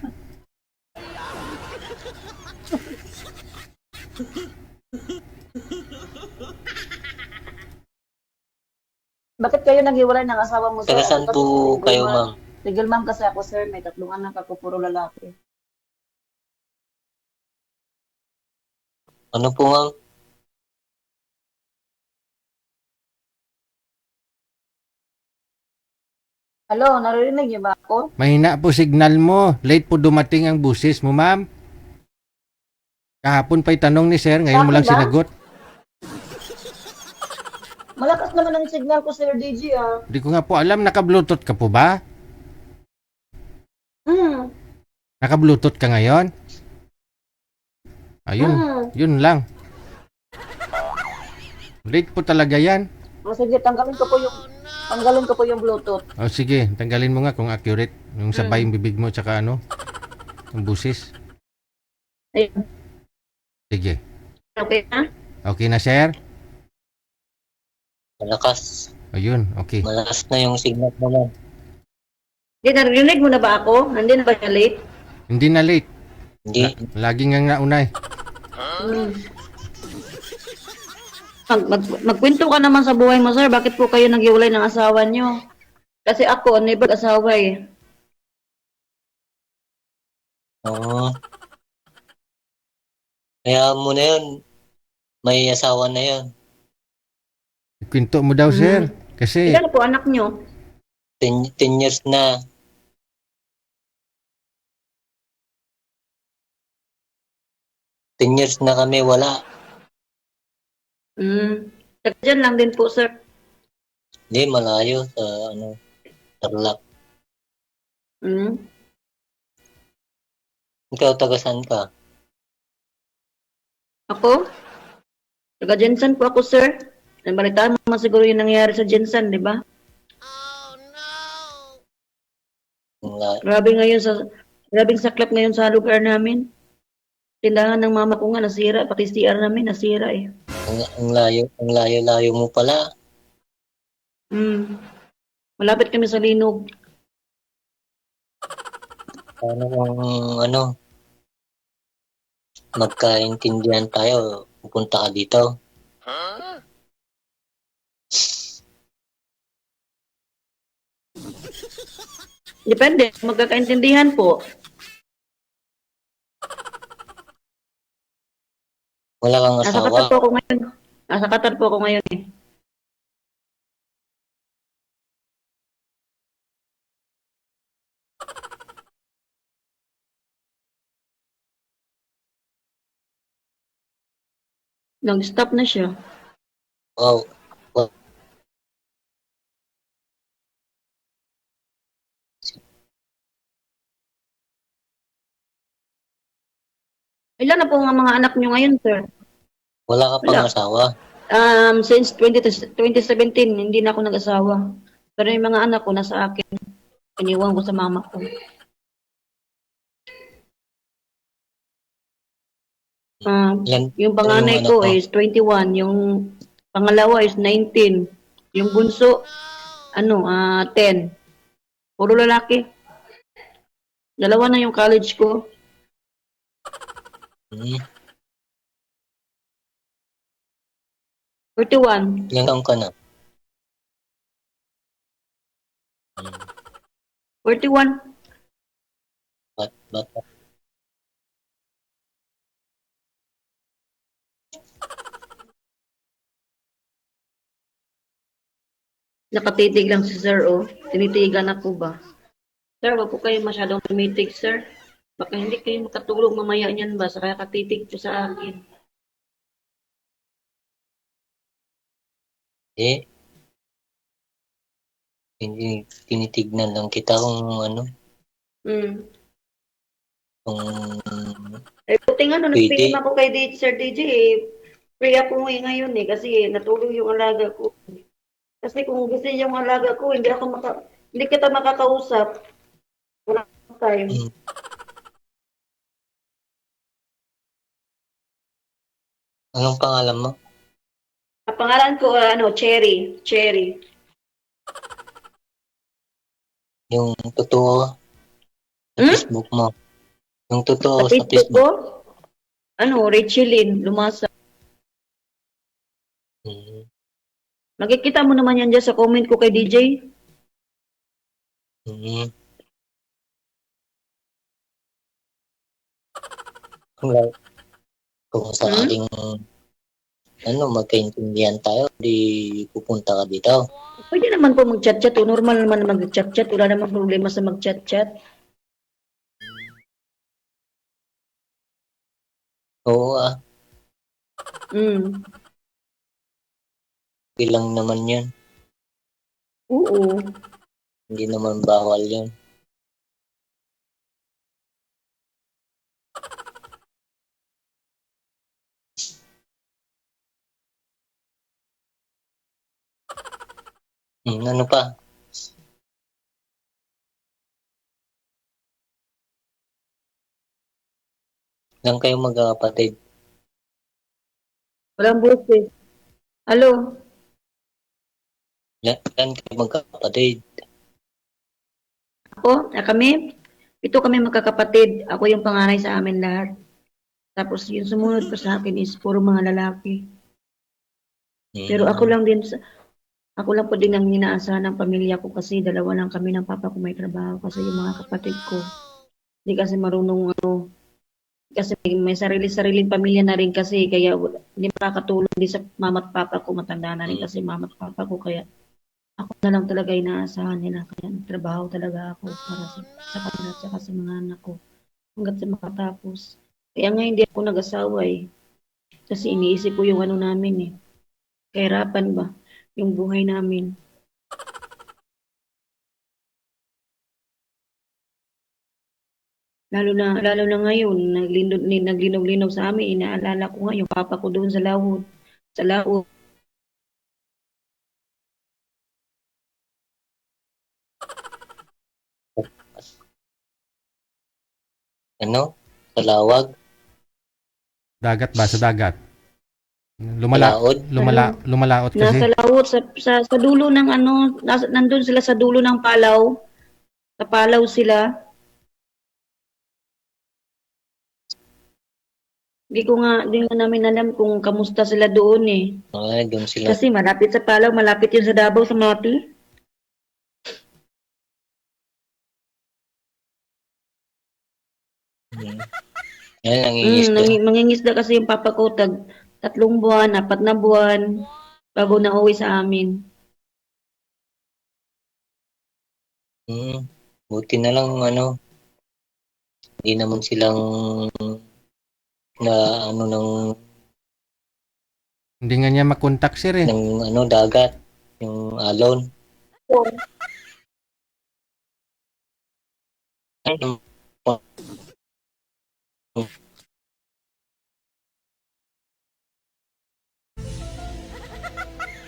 Bakit kayo naghiwalay ng asawa mo, sir? Taga saan po kayo, ma'am? Single mom kasi ako, sir. May 3 anak ako, puro lalaki. Ano po, ma'am? Hello, naririnig niyo ba ako? Mahina po signal mo. Late po dumating ang busis mo, ma'am. Kahapon pa'y tanong ni sir, ngayon mo lang Sa akin ba? sinagot. Malakas naman ang signal ko, Sir DJ, ah. Hindi ko nga po alam, naka-bluetooth ka po ba? Hmm. Naka-bluetooth ka ngayon? Ayun, yun lang. Late po talaga yan. Sige, tanggalin ko po yung Bluetooth. O sige, tanggalin mo nga kung accurate. Yung sabay yung bibig mo tsaka ano, yung busis. Ayun. Sige. Okay na? Okay na, sir? Malakas. Ayun, okay. Malakas na yung signal mo, ma'am. Hindi, narinig mo na ba ako? Hindi na ba siya late? Hindi na late. Hindi. Laging nga naunay. Magkwento ka naman sa buhay mo, sir. Bakit po kayo naghiwalay ng asawa niyo? Kasi ako, never asawa eh. Oo. Kaya mo na yun. May asawa na yun. Kwento mo daw, sir. Kasi, Ilan po anak niyo? 10 years na. Ten years na kami wala. Diyan lang din po, sir. Hindi, malayo sa Tarlac. Ikaw, taga saan ka? Ako? Taga Jensen po ako, sir. Nabalitaan mo naman siguro yung nangyari sa Jensen, di ba? Grabing saklap ngayon sa lugar namin. Tindahan ng mama ko nga nasira, pati CR namin nasira eh. Ang layo mo pala. Malapit kami sa Linog. Paano kung magkaintindihan tayo, pupunta ka dito? Depende, magkakaintindihan po. Wala kang Nasa asawa. Qatar po ako ngayon. Nasa Qatar po ako ngayon eh. Nag-stop na siya. Wow. Ilan na po ang mga anak niyo ngayon, sir? Wala ka pang Wala. asawa. Since 2017, hindi na ako nag-asawa. Pero yung mga anak ko nasa akin. Iniwan ko sa mama ko. Yung panganay ko is 21, yung pangalawa is 19, yung bunso 10. Puro lalaki. Dalawa na yung college ko. Hmm. 41. Ilang taong ka na? 41. Bata. Nakatitig lang si sir, oh. Tinitigan ako ba? Sir, wag po kayo masyadong tumitig, sir. Baka hindi kayo makatulog mamaya niyan ba? Sa kaya katitig po sa akin. Hindi, tinitignan lang kita kung kung Buti nga, pwede. nag-PM ako kay Sir DJ, eh. Free ako ngayon eh, kasi natulog yung alaga ko. Kasi kung gusto yung alaga ko, hindi kita makakausap. Wala akong time. Anong pangalan mo? Ang pangalan ko, Cherry. Cherry. Yung totoo sa Hmm? Facebook mo. Yung totoo Sa sa Facebook Facebook. ko, ano, Rachelin, lumasa. Mm. Makikita mo naman yan dyan sa comment ko kay DJ. Mm. Kung sakaling magkaintindihan tayo, di pupunta ka dito. Pwede naman po mag-chat-chat. O, normal naman mag-chat-chat. Wala namang problema sa mag-chat-chat. Oo Mm. bilang naman yun. Oo. Hindi naman bawal yun. Ano pa? Lang kayo magkakapatid. Walang boses. Hello? Lan kayo magkakapatid. Ako? Kami? Ito kami magkakapatid. Ako yung panganay sa amin lahat. Tapos yung sumunod pa sa akin is puro mga lalaki. Pero ako lang po din ang inaasahan ng pamilya ko kasi dalawa lang kami ng papa ko may trabaho kasi yung mga kapatid ko hindi kasi marunong kasi may sarili-sariling pamilya na rin kasi kaya hindi makakatulong din sa mama at papa ko, matanda na rin kasi mama at papa ko kaya ako na lang talaga inaasahan nila kaya trabaho talaga ako para sa kanila at sa mga anak ko hanggat sa makatapos. Kaya nga hindi ako nag-asawa kasi iniisip ko yung namin kahirapan ba yung buhay namin. Lalo na ngayon, naglinog-linog sa amin, inaalala ko nga yung papa ko doon sa Laod. Sa Laod. Sa lawag? Dagat ba? Sa dagat? Lumalaot kasi. Nasa Laod, sa dulo ng nandun sila sa dulo ng Palaw. Sa Palaw sila. Hindi nga namin alam kung kamusta sila doon Doon sila. Kasi malapit sa Palaw, malapit yun sa Davao, sa Mati. Yan, nangingisda. Mangingisda kasi yung papa ko 3 buwan, 4 na buwan bago na uwi sa amin. Buti na lang hindi naman silang Hindi nga niya makontak sir ng dagat, yung alon.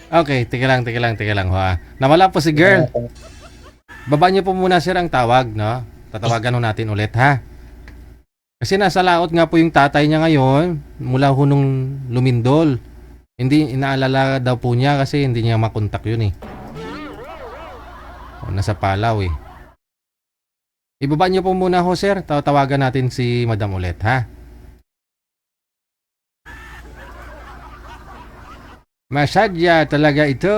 Okay, teka lang ha. Nawala po si girl. Baba niyo po muna sir ang tawag, no? Tatawagan ho natin ulit ha. Kasi nasa laot nga po yung tatay niya ngayon mula ho nung lumindol. Hindi inaalala daw po niya kasi hindi niya makontak yun nasa Palaw Ibaba niyo po muna ho sir. Tatawagan natin si Madam ulit ha. Masadya talaga ito.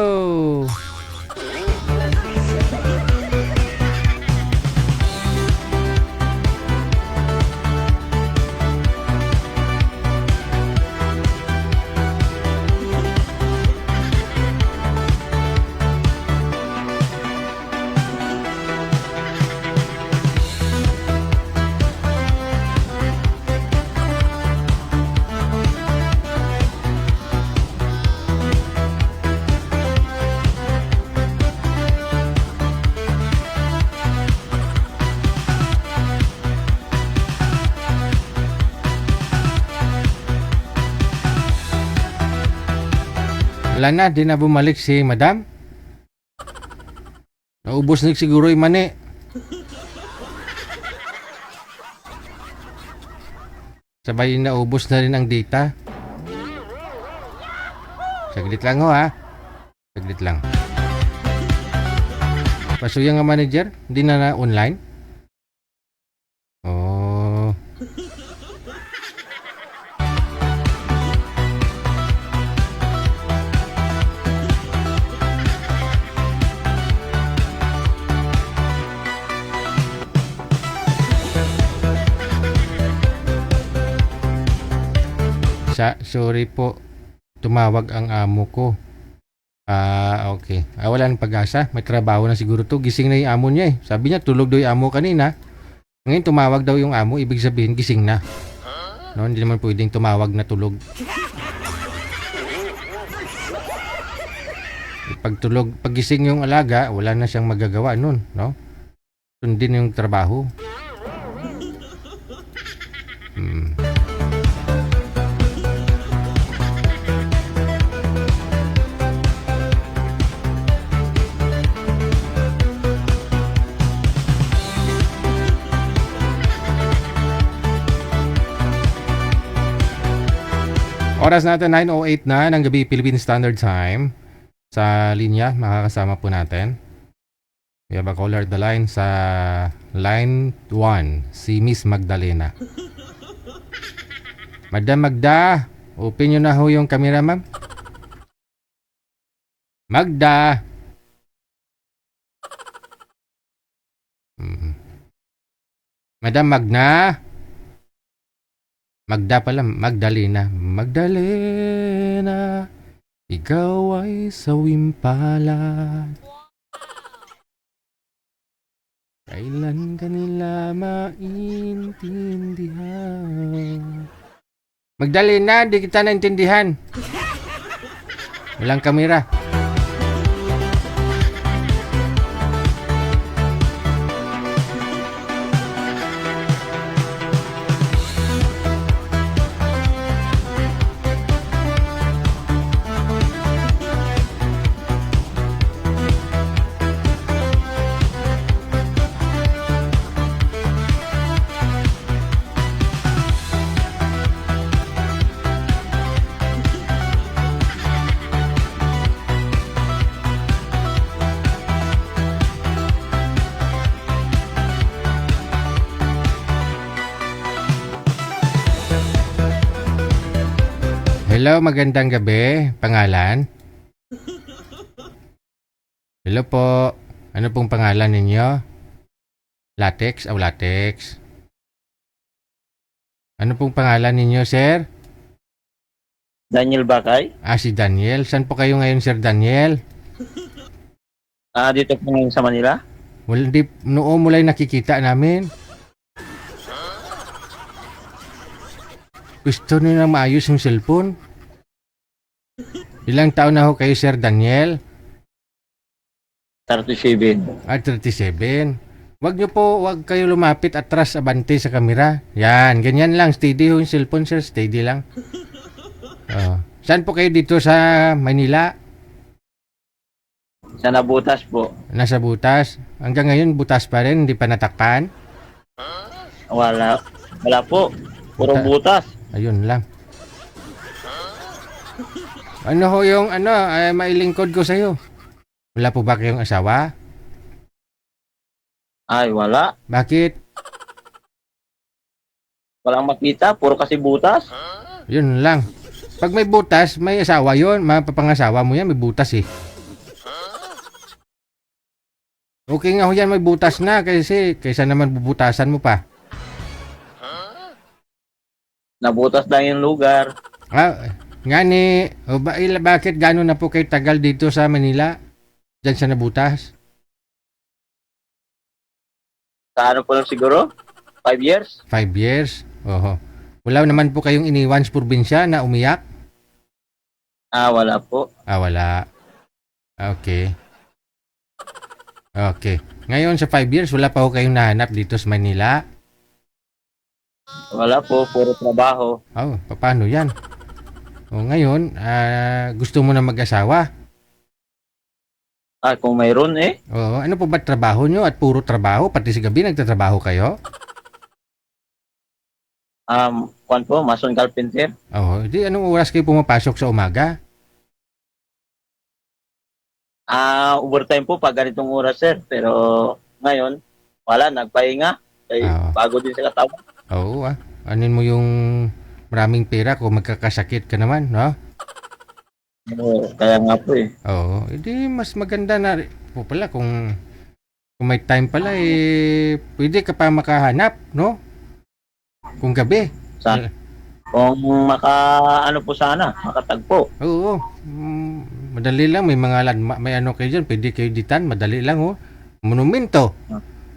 Wala na, di na bumalik si Madam. Naubos na siguro yung mani. Sabay naubos na rin ang data. Saglit lang ho ha. Saglit lang. Pasuya nga manager? Hindi na online? Oh. Sorry po. Tumawag ang amo ko. Okay. Wala nang pag-asa. May trabaho na siguro to. Gising na yung amo niya eh. Sabi niya, tulog daw yung amo kanina. Ngayon tumawag daw yung amo. Ibig sabihin, gising na. No, hindi naman pwedeng tumawag na tulog. Pag gising yung alaga, wala na siyang magagawa nun. No? Sundin yung trabaho. Oras natin 9:08 na ng gabi Philippine Standard Time. Sa linya, makakasama po natin. We have a caller at the line sa line 1, si Miss Magdalena. Madam Magda, open nyo na ho yung camera, ma'am. Magda! Madam Magna! Magda pala, Magdalena. Magdalena, ikaw ay sawimpalad. Kailan ka nila maintindihan? Magdalena, di kita naintindihan. Walang kamera. Hello, magandang gabi. Pangalan? Hello po. Ano pong pangalan ninyo? Latex? Latex. Ano pong pangalan ninyo, sir? Daniel Bakay. Si Daniel. Saan po kayo ngayon, Sir Daniel? Dito po ngayon sa Manila. Well, noong mula'y nakikita namin. Gusto nyo na maayos yung cellphone? Ilang taon na ho kayo, Sir Daniel? 37. 37. Wag kayo lumapit atras abante sa kamera. Yan, ganyan lang. Steady ho yung cellphone, sir. Steady lang. Saan po kayo dito sa Manila? Sa Nabutas po. Nasa Butas. Hanggang ngayon, butas pa rin. Hindi pa natakpan? Wala po. Puro butas. Ayun lang. Ano ho yung mailingkod ko sa'yo? Wala po ba kayong asawa? Ay, wala. Bakit? Walang makita. Puro kasi butas. Yun lang. Pag may butas, may asawa yun. Mapapangasawa mo yan, may butas eh. Okay nga ho yan, may butas na. Kasi kaysa naman bubutasan mo pa. Nabutas lang yung lugar. Nga ni, bakit gano'n na po kayo tagal dito sa Manila? Diyan sa Nabutas? Sa ano po lang siguro? 5 years? 5 years? Oho. Wala naman po kayong iniwan sa probinsya na umiyak? Wala po. Wala. Okay. Okay. Ngayon sa 5 years, wala pa ho kayong nahanap dito sa Manila? Wala po. Puro trabaho. Paano yan? Ngayon, gusto mo na mag-asawa? Kung mayroon eh. Ano po ba trabaho nyo? At puro trabaho? Pati sa gabi nagtatrabaho kayo? Kwan po, mason carpenter. Di anong oras kayo pumapasok sa umaga? Overtime po pag ganitong oras, sir. Pero ngayon, wala, nagpahinga. Kaya bago din sa katawan. Oo, anin mo yung maraming pera kung magkakasakit ka naman, no? Kaya nga po eh. Oo, edi mas maganda na po pala kung may time pala pwede ka pa makahanap, no? Kung gabi. Kung ano po sana, makatagpo. Oo. Madali lang, may mga may ano kayo dyan, pwede kayo ditan, madali lang, oh. Monumento.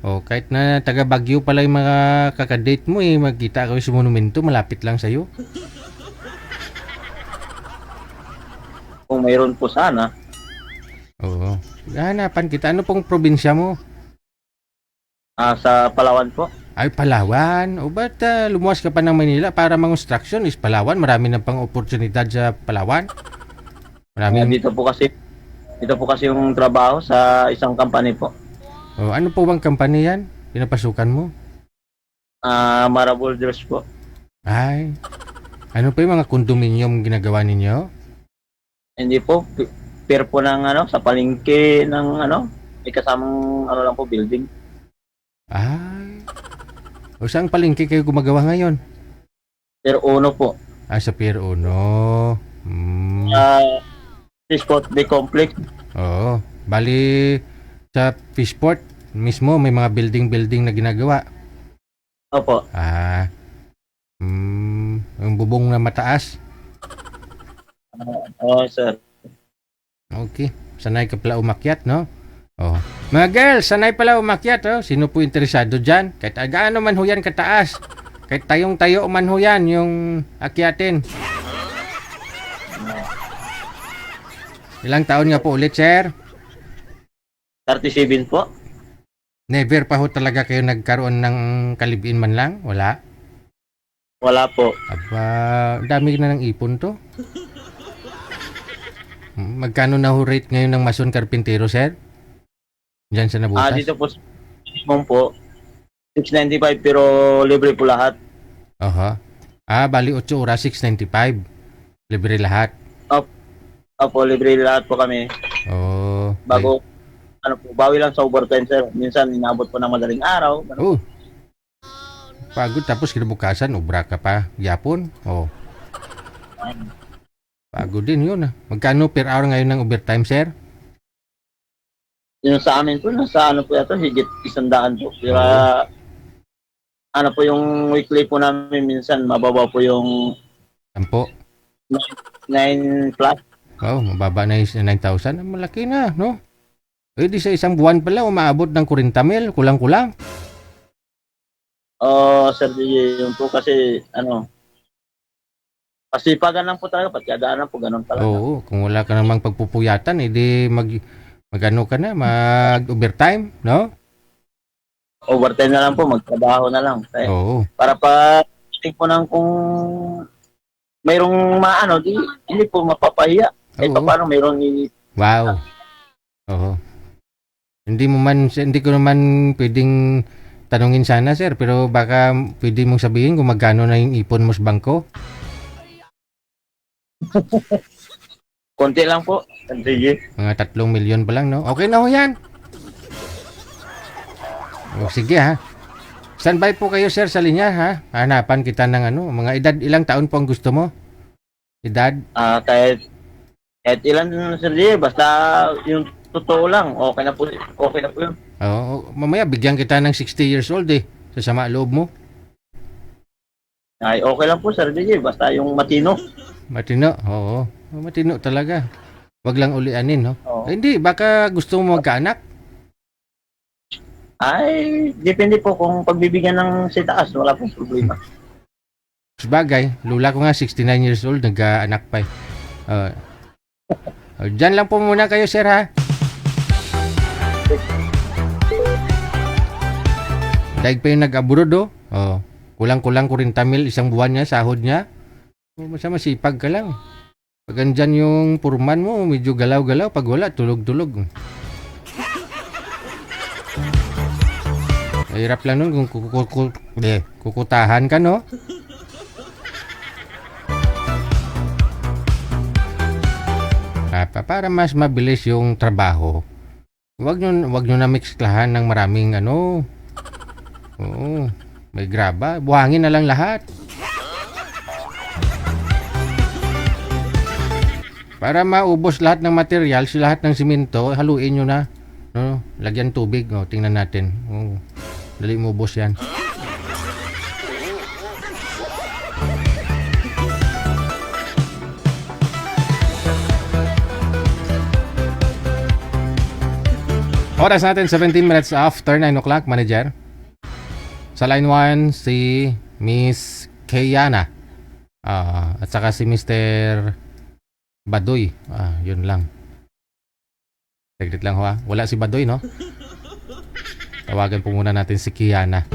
Oh, kahit na taga Baguio pala yung mga kakadate mo, magkita kayo sa monumento, malapit lang sa'yo. Kung mayroon po sana. Oo. Hanapan kita. Ano pong probinsya mo? Sa Palawan po. Ay, Palawan. O ba't lumuwas ka pa ng Manila para construction is Palawan? Marami na pang oportunidad sa Palawan. Dito po kasi yung trabaho sa isang company po. Oh, ano po bang company yan? Pinapasukan mo? Marabulders po. Ay. Ano pa yung mga condominium ginagawa ninyo? Hindi po. Pair po ng sa palengke ng may kasamang lang po, building. Ay. O saan palengke kayo gumagawa ngayon? Pier 1 po. Sa Pier 1. Fishport Bay Complex. Oo. Bali, sa Fishport mismo may mga building na ginagawa. Opo. Yung bubong na mataas. Sir. Okay. Sanay ka pala umakyat, no? Oh. Mga girls, sanay pala umakyat, oh. Sino po interesado dyan? Kahit gaano man ho yan kataas. Kahit tayong-tayo man ho yan, yung akyatin. Ilang taon nga po ulit, sir? 37 po. Never pa ho talaga kayo nagkaroon ng kalibin man lang? Wala? Wala po. Aba, dami na ng ipon to. Magkano na ho rate ngayon ng mason karpintero, sir? Diyan sa Nabutas? Dito po po 695 pero libre po lahat. Aha. Bali 8 oras 695. Libre lahat. Opo, libre lahat po kami. Oh. Bago bawi lang sa overtime, sir. Minsan inabot po ng madaling araw. Oh. Pagod tapos kinabukasan obra ka pa gyapon. Oh. Pagod din yun. Magkano per hour ngayon ng overtime, sir? Yung sa amin po, nasa po ito, higit 100 po. Pero, po yung weekly po namin, minsan mababa po yung 10. 9 plus. Oh, mababa na yung 9,000. Malaki na, no? Pwede sa isang buwan pala, umaabot ng 40,000, kulang-kulang. Sir DJ, yung po kasi, pasipagan lang po talaga, patyagaan lang po, ganun talaga. Oo, kung wala ka namang pagpupuyatan, edi mag-ano ka na, mag-overtime, no? Overtime na lang po, magtrabaho na lang. Oo. Para pa-check po nang kung mayroong hindi po mapapahiya. Kahit pa paano mayroong Wow. Oo. Hindi ko naman pwedeng tanungin sana, sir, pero baka pwede mong sabihin kung magkano na yung ipon mo sa bangko? Konti lang po. Sige. Mga 3 milyon pa lang, no? Okay na ho yan. O, sige, ha? Standby po kayo, sir, sa linya, ha? Hanapan kita ng mga edad, ilang taon po ang gusto mo? Edad? Kahit ilan, sir J, basta yung totoo lang, okay na po yun. Oo, mamaya bigyan kita ng 60 years old, sa sama loob mo. Ay, okay lang po, sir J, basta yung matino. Matino, oo. Matino talaga. Wag lang ulianin, no? Oo. Hindi, baka gusto mo magkaanak? Ay, depende po kung pagbibigyan ng sitaas, wala pong problema. Sabagay, lula ko nga 69 years old, nag-anak pa. Diyan lang po muna kayo, sir, ha? Dahil pa yung nag-abroad, kulang-kulang 40,000 isang buwan niya, sahod niya. Basta masipag ka lang. Pag andyan yung purman mo, medyo galaw-galaw. Pag wala, tulog-tulog. Hirap lang nun kung kukutahan ka, no? para mas mabilis yung trabaho. Wag nyo na mixklahan ng maraming ano. Oo, may graba. Buhangin na lang lahat. Para maubos lahat ng materials, lahat ng simento, haluin nyo na. No? Lagyan tubig. O, tingnan natin. Oh, dali mo ubos yan. Oras natin 17 minutes after 9 o'clock, manager. Sa line 1 si Miss Kayana. At saka si Mr. Badoy. Yun lang. Saglit lang ho ha. Wala si Badoy, no? Tawagan po muna natin si Kayana.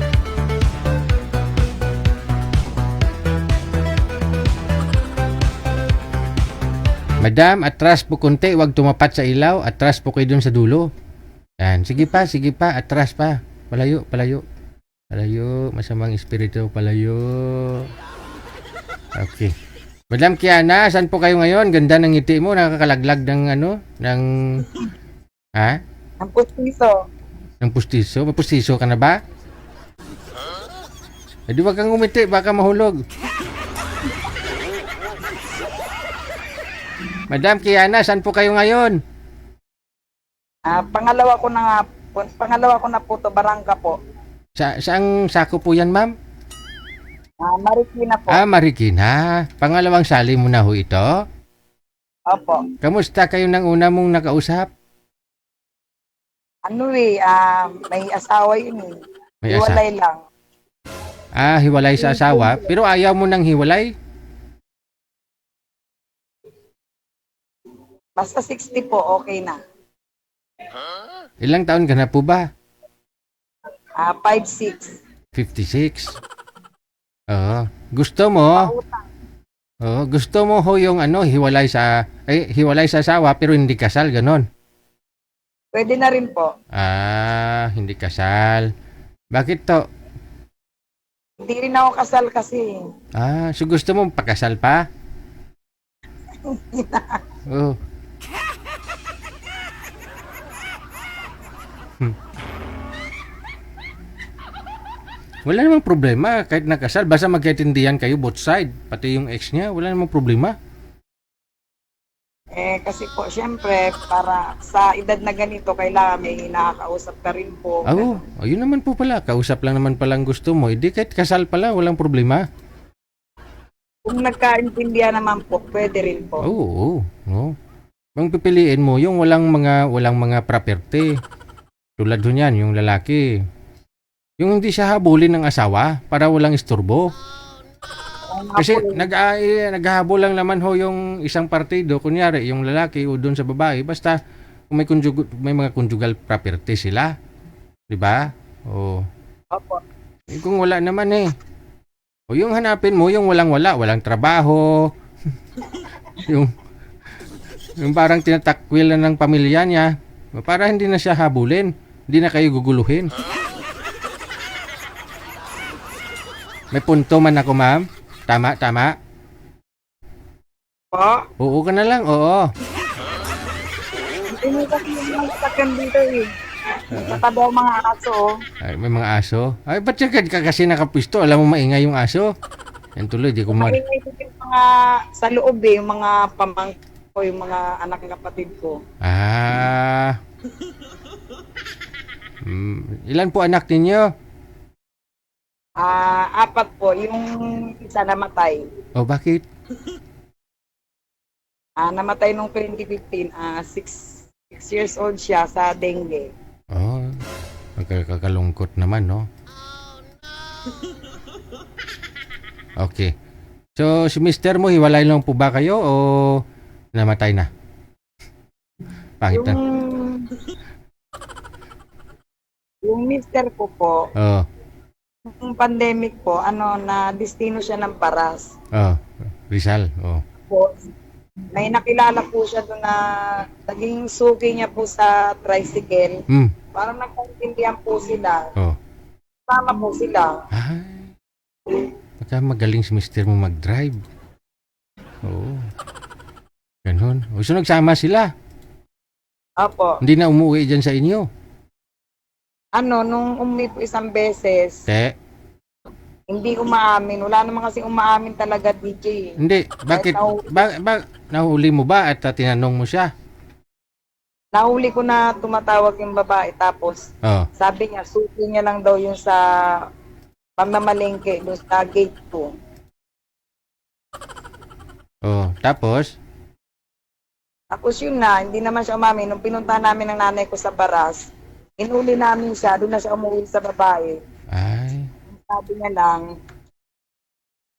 Madam, atras po konti. Huwag tumapat sa ilaw. Atras po kayo dun sa dulo. Yan. Sige pa. Atras pa. Palayo. Masamang espiritu. Palayo. Okay. Madam Kiana, saan po kayo ngayon? Ganda ng ngiti mo. Nakakalaglag ng ano? Ng... Ha? Ang pustiso. Ng pustiso? May pustiso ka na ba? Di wag kang umiti. Baka mahulog. Madam Kiana, saan po kayo ngayon? Pangalawa ko na po to, Barangka po. Saang sako po yan, ma'am? Marikina po. Marikina. Pangalawang sali mo na ho ito? Opo. Kamusta kayo ng una mong nakausap? May asawa yun eh. May Hiwalay lang. Hiwalay sa asawa. Pero ayaw mo nang hiwalay? Basta 60 po, okay na. Ilang taon ka na po ba? 5'6". 56. Gusto mo ho yung ano, hiwalay sa asawa pero hindi kasal, ganon? Pwede na rin po. Hindi kasal. Bakit to? Hindi rin ako kasal kasi. So gusto mo pakasal pa? Oh. Wala namang problema kahit nakasal. Basta magkaintindihan kayo both side. Pati yung ex niya, wala namang problema. Kasi po, syempre, para sa edad na ganito, kailangan may nakakausap ka rin po. Yun naman po pala. Kausap lang naman palang gusto mo. Hindi kahit kasal pala, walang problema. Kung nagkaintindihan naman po, pwede rin po. No. Ang pipiliin mo, yung walang mga property. Tulad ho niyan, yung lalaki. Yung hindi siya habulin ng asawa para walang isturbo. Kasi naghahabol lang naman ho yung isang partido, kunyari yung lalaki o doon sa babae, basta kung may mga conjugal property sila. 'Di ba? Opo. Kung wala naman yung hanapin mo yung walang trabaho. yung parang tinatakwil na ng pamilya niya para hindi na siya habulin, hindi na kayo guguluhin. May punto man ako, ma'am. Tama. Oo ka na lang, oo. Hindi kasi yung sakyan dito eh. Natabaw mga aso. May mga aso? Ba't siya ka kasi nakapisto? Alam mo maingay yung aso? Yan tuloy, di ko Maingay yung mga sa loob yung mga pamangkin ko, yung mga anak ng kapatid ko. Ilan po anak ninyo? 4 po. Yung isa namatay. Bakit? Namatay nung 2015. 6 years old siya sa dengue. Kakalungkot naman, no? Okay. So, si mister mo, hiwalay lang po ba kayo o namatay na? Pangit na. Yung mister ko po, yung pandemic po, na destino siya ng Paras. Rizal. Po, may nakilala po siya doon na naging suki niya po sa tricycle. Parang nagkaintindihan po sila. Sama po sila. Baka magaling si mister mo mag-drive. Ganon. O so nagsama sila. Opo. Hindi na umuwi dyan sa inyo. Nung umuwi po isang beses, Te. hindi umaamin. Wala naman kasi umaamin talaga, DJ. Hindi. Bakit? Nahuli mo ba at tinanong mo siya? Nahuli ko na tumatawag yung babae, tapos sabi niya, suki niya lang daw yung sa pamamalengke, doon sa gate 2. Tapos? Tapos yun na, hindi naman siya umamin. Nung pinuntahan namin ng nanay ko sa Baras, inuli namin siya, doon na siya umuwi sa babae. Ay. Sabi niya lang,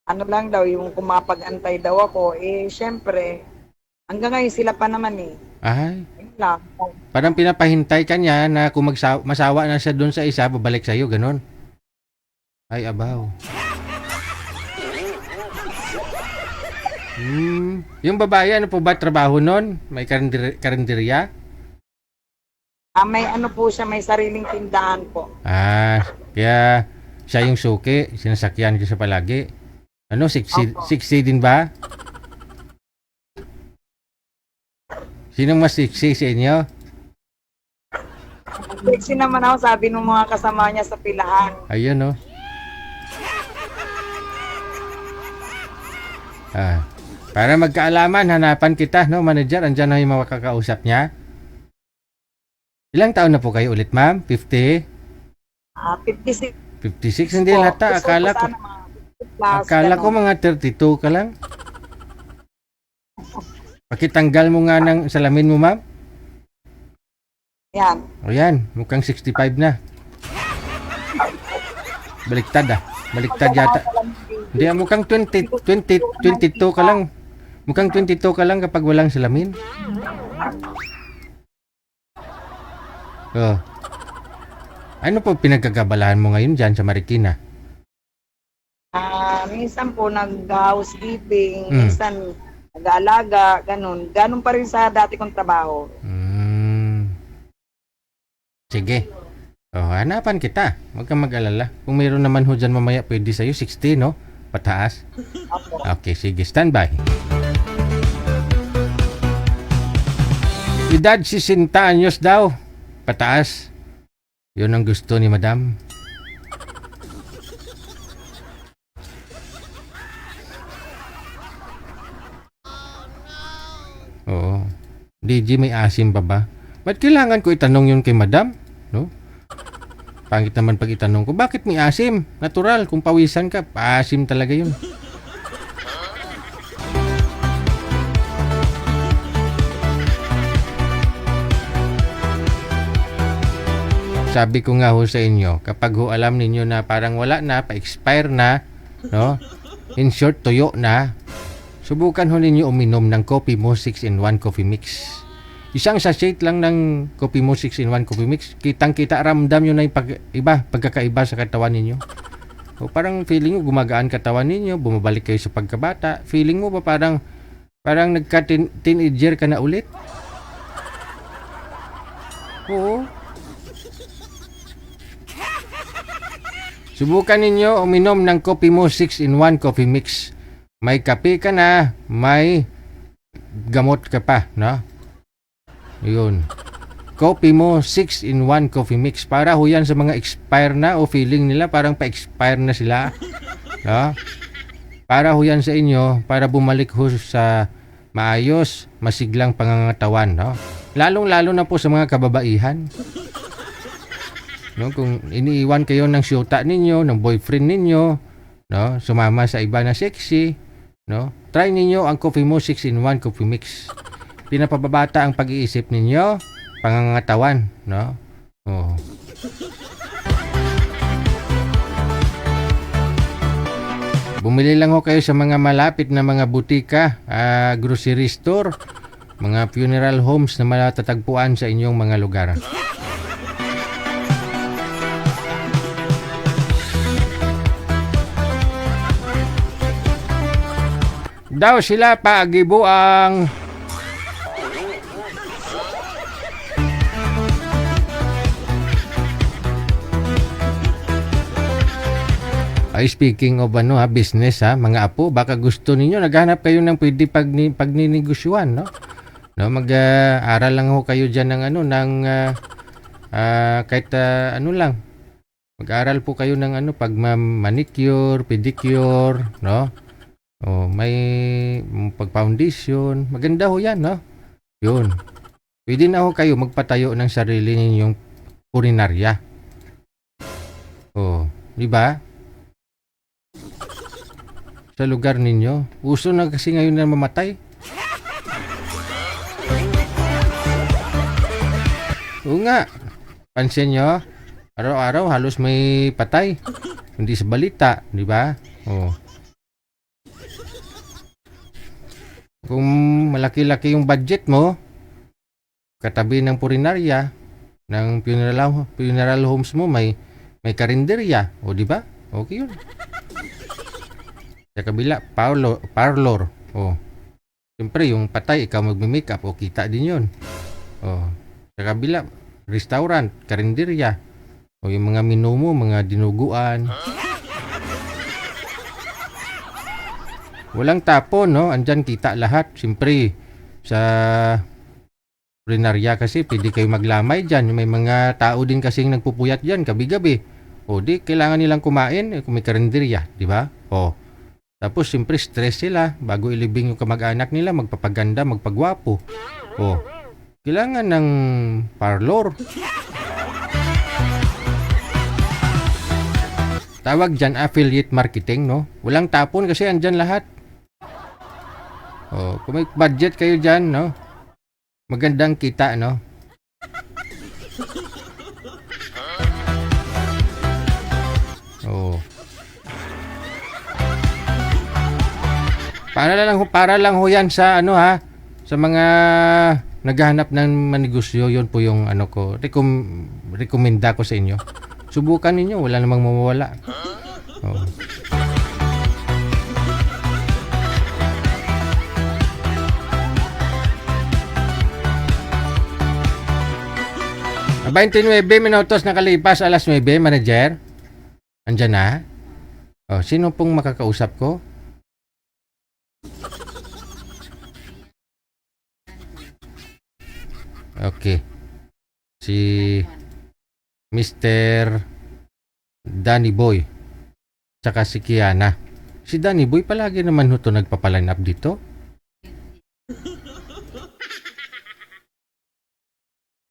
ano lang daw, yung kumapag-antay daw ako, syempre, hanggang ngayon sila pa naman Ay. Yun lang. Parang pinapahintay ka niya na kung masawa na siya doon sa isa, babalik sa'yo, ganon. Ay, abaw. Yung babae, ano po ba trabaho nun? May karinderya? May ano po siya, may sariling tindahan po. Kaya siya yung suki, sinasakyan ko siya palagi. Ano, siksi din ba? Sinong mas siksi sa inyo? Sexy naman ako, sabi ng mga kasama niya sa pilahan. Ayun, no? Para magkaalaman, hanapan kita, no, manager? Andyan na yung makakausap niya. Ilang taon na po kayo ulit, ma'am? 50? 56. 56? Hindi lata. Akala ko mga 32 ka lang. Pakitanggal mo nga ng salamin mo, ma'am. Yan. O yan, mukhang 65 na. Baliktad Baliktad yata. Hindi, mukhang 22 ka lang. Mukhang 22 ka lang kapag walang salamin. Ano po pinagkakabalahan mo ngayon dyan sa Marikina? Minsan po nag-housekeeping, minsan nag-aalaga, ganun. Ganun pa rin sa dati kong trabaho. Sige. Hanapan kita. Huwag kang mag-alala. Kung mayroon naman ho dyan mamaya, pwede sa'yo. 60, no? Pataas. Okay, sige. Standby. Edad 60 anyos daw. Pataas. Yun ang gusto ni madam. Oo. DJ, may asim pa ba? Ba't kailangan ko itanong yun kay madam? No? Pangit naman pag itanong ko, bakit may asim? Natural, kung pawisan ka, paasim talaga yun. Sabi ko nga ho sa inyo, kapag ho alam ninyo na parang wala na, pa-expire na, no? In short, tuyo na, subukan ho ninyo uminom ng Coffee Mo 6-in-1 Coffee Mix. Isang sachet lang ng Coffee Mo 6-in-1 Coffee Mix, kitang-kita, ramdam nyo na yung pagkakaiba sa katawan ninyo. O parang feeling mo gumagaan katawan ninyo, bumabalik kayo sa pagkabata. Feeling mo ba parang nagka-teenager ka na ulit? Oo. Subukan ninyo uminom ng Coffee Mo 6-in-1 Coffee Mix. May kape ka na, may gamot ka pa, no? Yun. Coffee Mo 6-in-1 Coffee Mix. Para ho yan sa mga expire na o feeling nila parang pa-expire na sila. No? Para ho yan sa inyo, para bumalik ho sa maayos, masiglang pangangatawan, no? Lalong-lalo na po sa mga kababaihan. No, kung iniiwan kayo ng syota ninyo, ng boyfriend ninyo, no, sumama sa iba na sexy, no, try ninyo ang Coffee Mo 6-in-1 Coffee Mix. Pinapababata ang pag-iisip ninyo, pangangatawan, no? Oh. Bumili lang ho kayo sa mga malapit na mga butika, grocery store, mga funeral homes na matatagpuan sa inyong mga lugar. Daw sila pagibuang. Ay, speaking of business mga apo, baka gusto ninyo, naghanap kayo ng pwede pagninegosyohan, no? No, mag-aral lang ho kayo diyan ng kahit lang. Mag-aral po kayo ng pag manicure, pedicure, no? O may pag foundation, maganda ho 'yan, no? 'Yun. Pwede na ho kayo magpatayo ng sarili ninyong purinarya. Oh, di ba? Sa lugar ninyo. Uso na kasi ngayon na mamatay. Oo nga. Pansin nyo, araw-araw halos may patay. Hindi sa balita, di ba? Oh. Kung malaki-laki yung budget mo, katabi ng purinarya, ng funeral homes mo, may karinderya. O, di ba? Okay yun. Sa kabila, parlor. Oh. Siyempre, yung patay, ikaw magme-makeup, o kita din yun. Oh. Sa kabila, restaurant, karinderya. O yung mga menu mo, mga dinuguan. Walang tapon, no? Andyan kita lahat. Siyempre, sa purinarya kasi, pwede kayo maglamay dyan. May mga tao din kasing nagpupuyat dyan, gabi-gabi. O, di, kailangan nilang kumain, kung may karinderya, di ba? O. Tapos, siyempre, stress sila. Bago ilibing yung kamag-anak nila, magpapaganda, magpagwapo. O, kailangan ng parlor. Tawag dyan, affiliate marketing, no? Walang tapon kasi andyan lahat. O, kung may budget kayo dyan, no? Magandang kita, no? O. Para lang ho yan sa sa mga naghahanap ng manegosyo. Yun po yung ko, rekomenda ko sa inyo. Subukan ninyo, wala namang mawawala. Oh. A 29 minutos nakalipas alas 9, manager. Andyan na? Oh, sino pong makakausap ko? Okay. Si Mr. Danny Boy. Tsaka si Kiana. Si Danny Boy palagi naman ito nagpapaline up dito.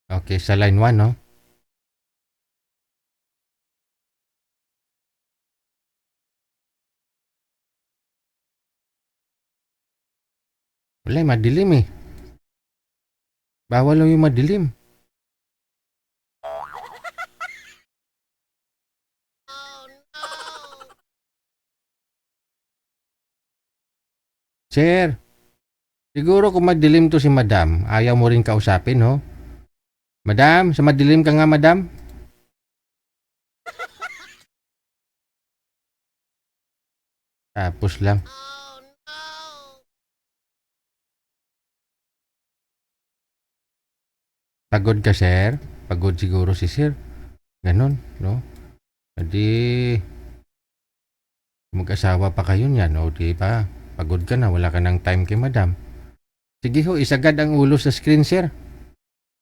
Okay, sa line 1, no? Wala, madilim eh. Bawal lang yung madilim. Sir, siguro kung madilim to si Madam, ayaw mo rin kausapin, no? Madam, sa madilim ka nga, Madam? Tapos lang. Pagod ka, sir? Pagod siguro si sir. Ganon, no? Hindi, mag-asawa pa kayo niyan, no? Di ba? Pagod ka na, wala ka ng time kay Madam. Sige ho, isagad ang ulo sa screen, sir.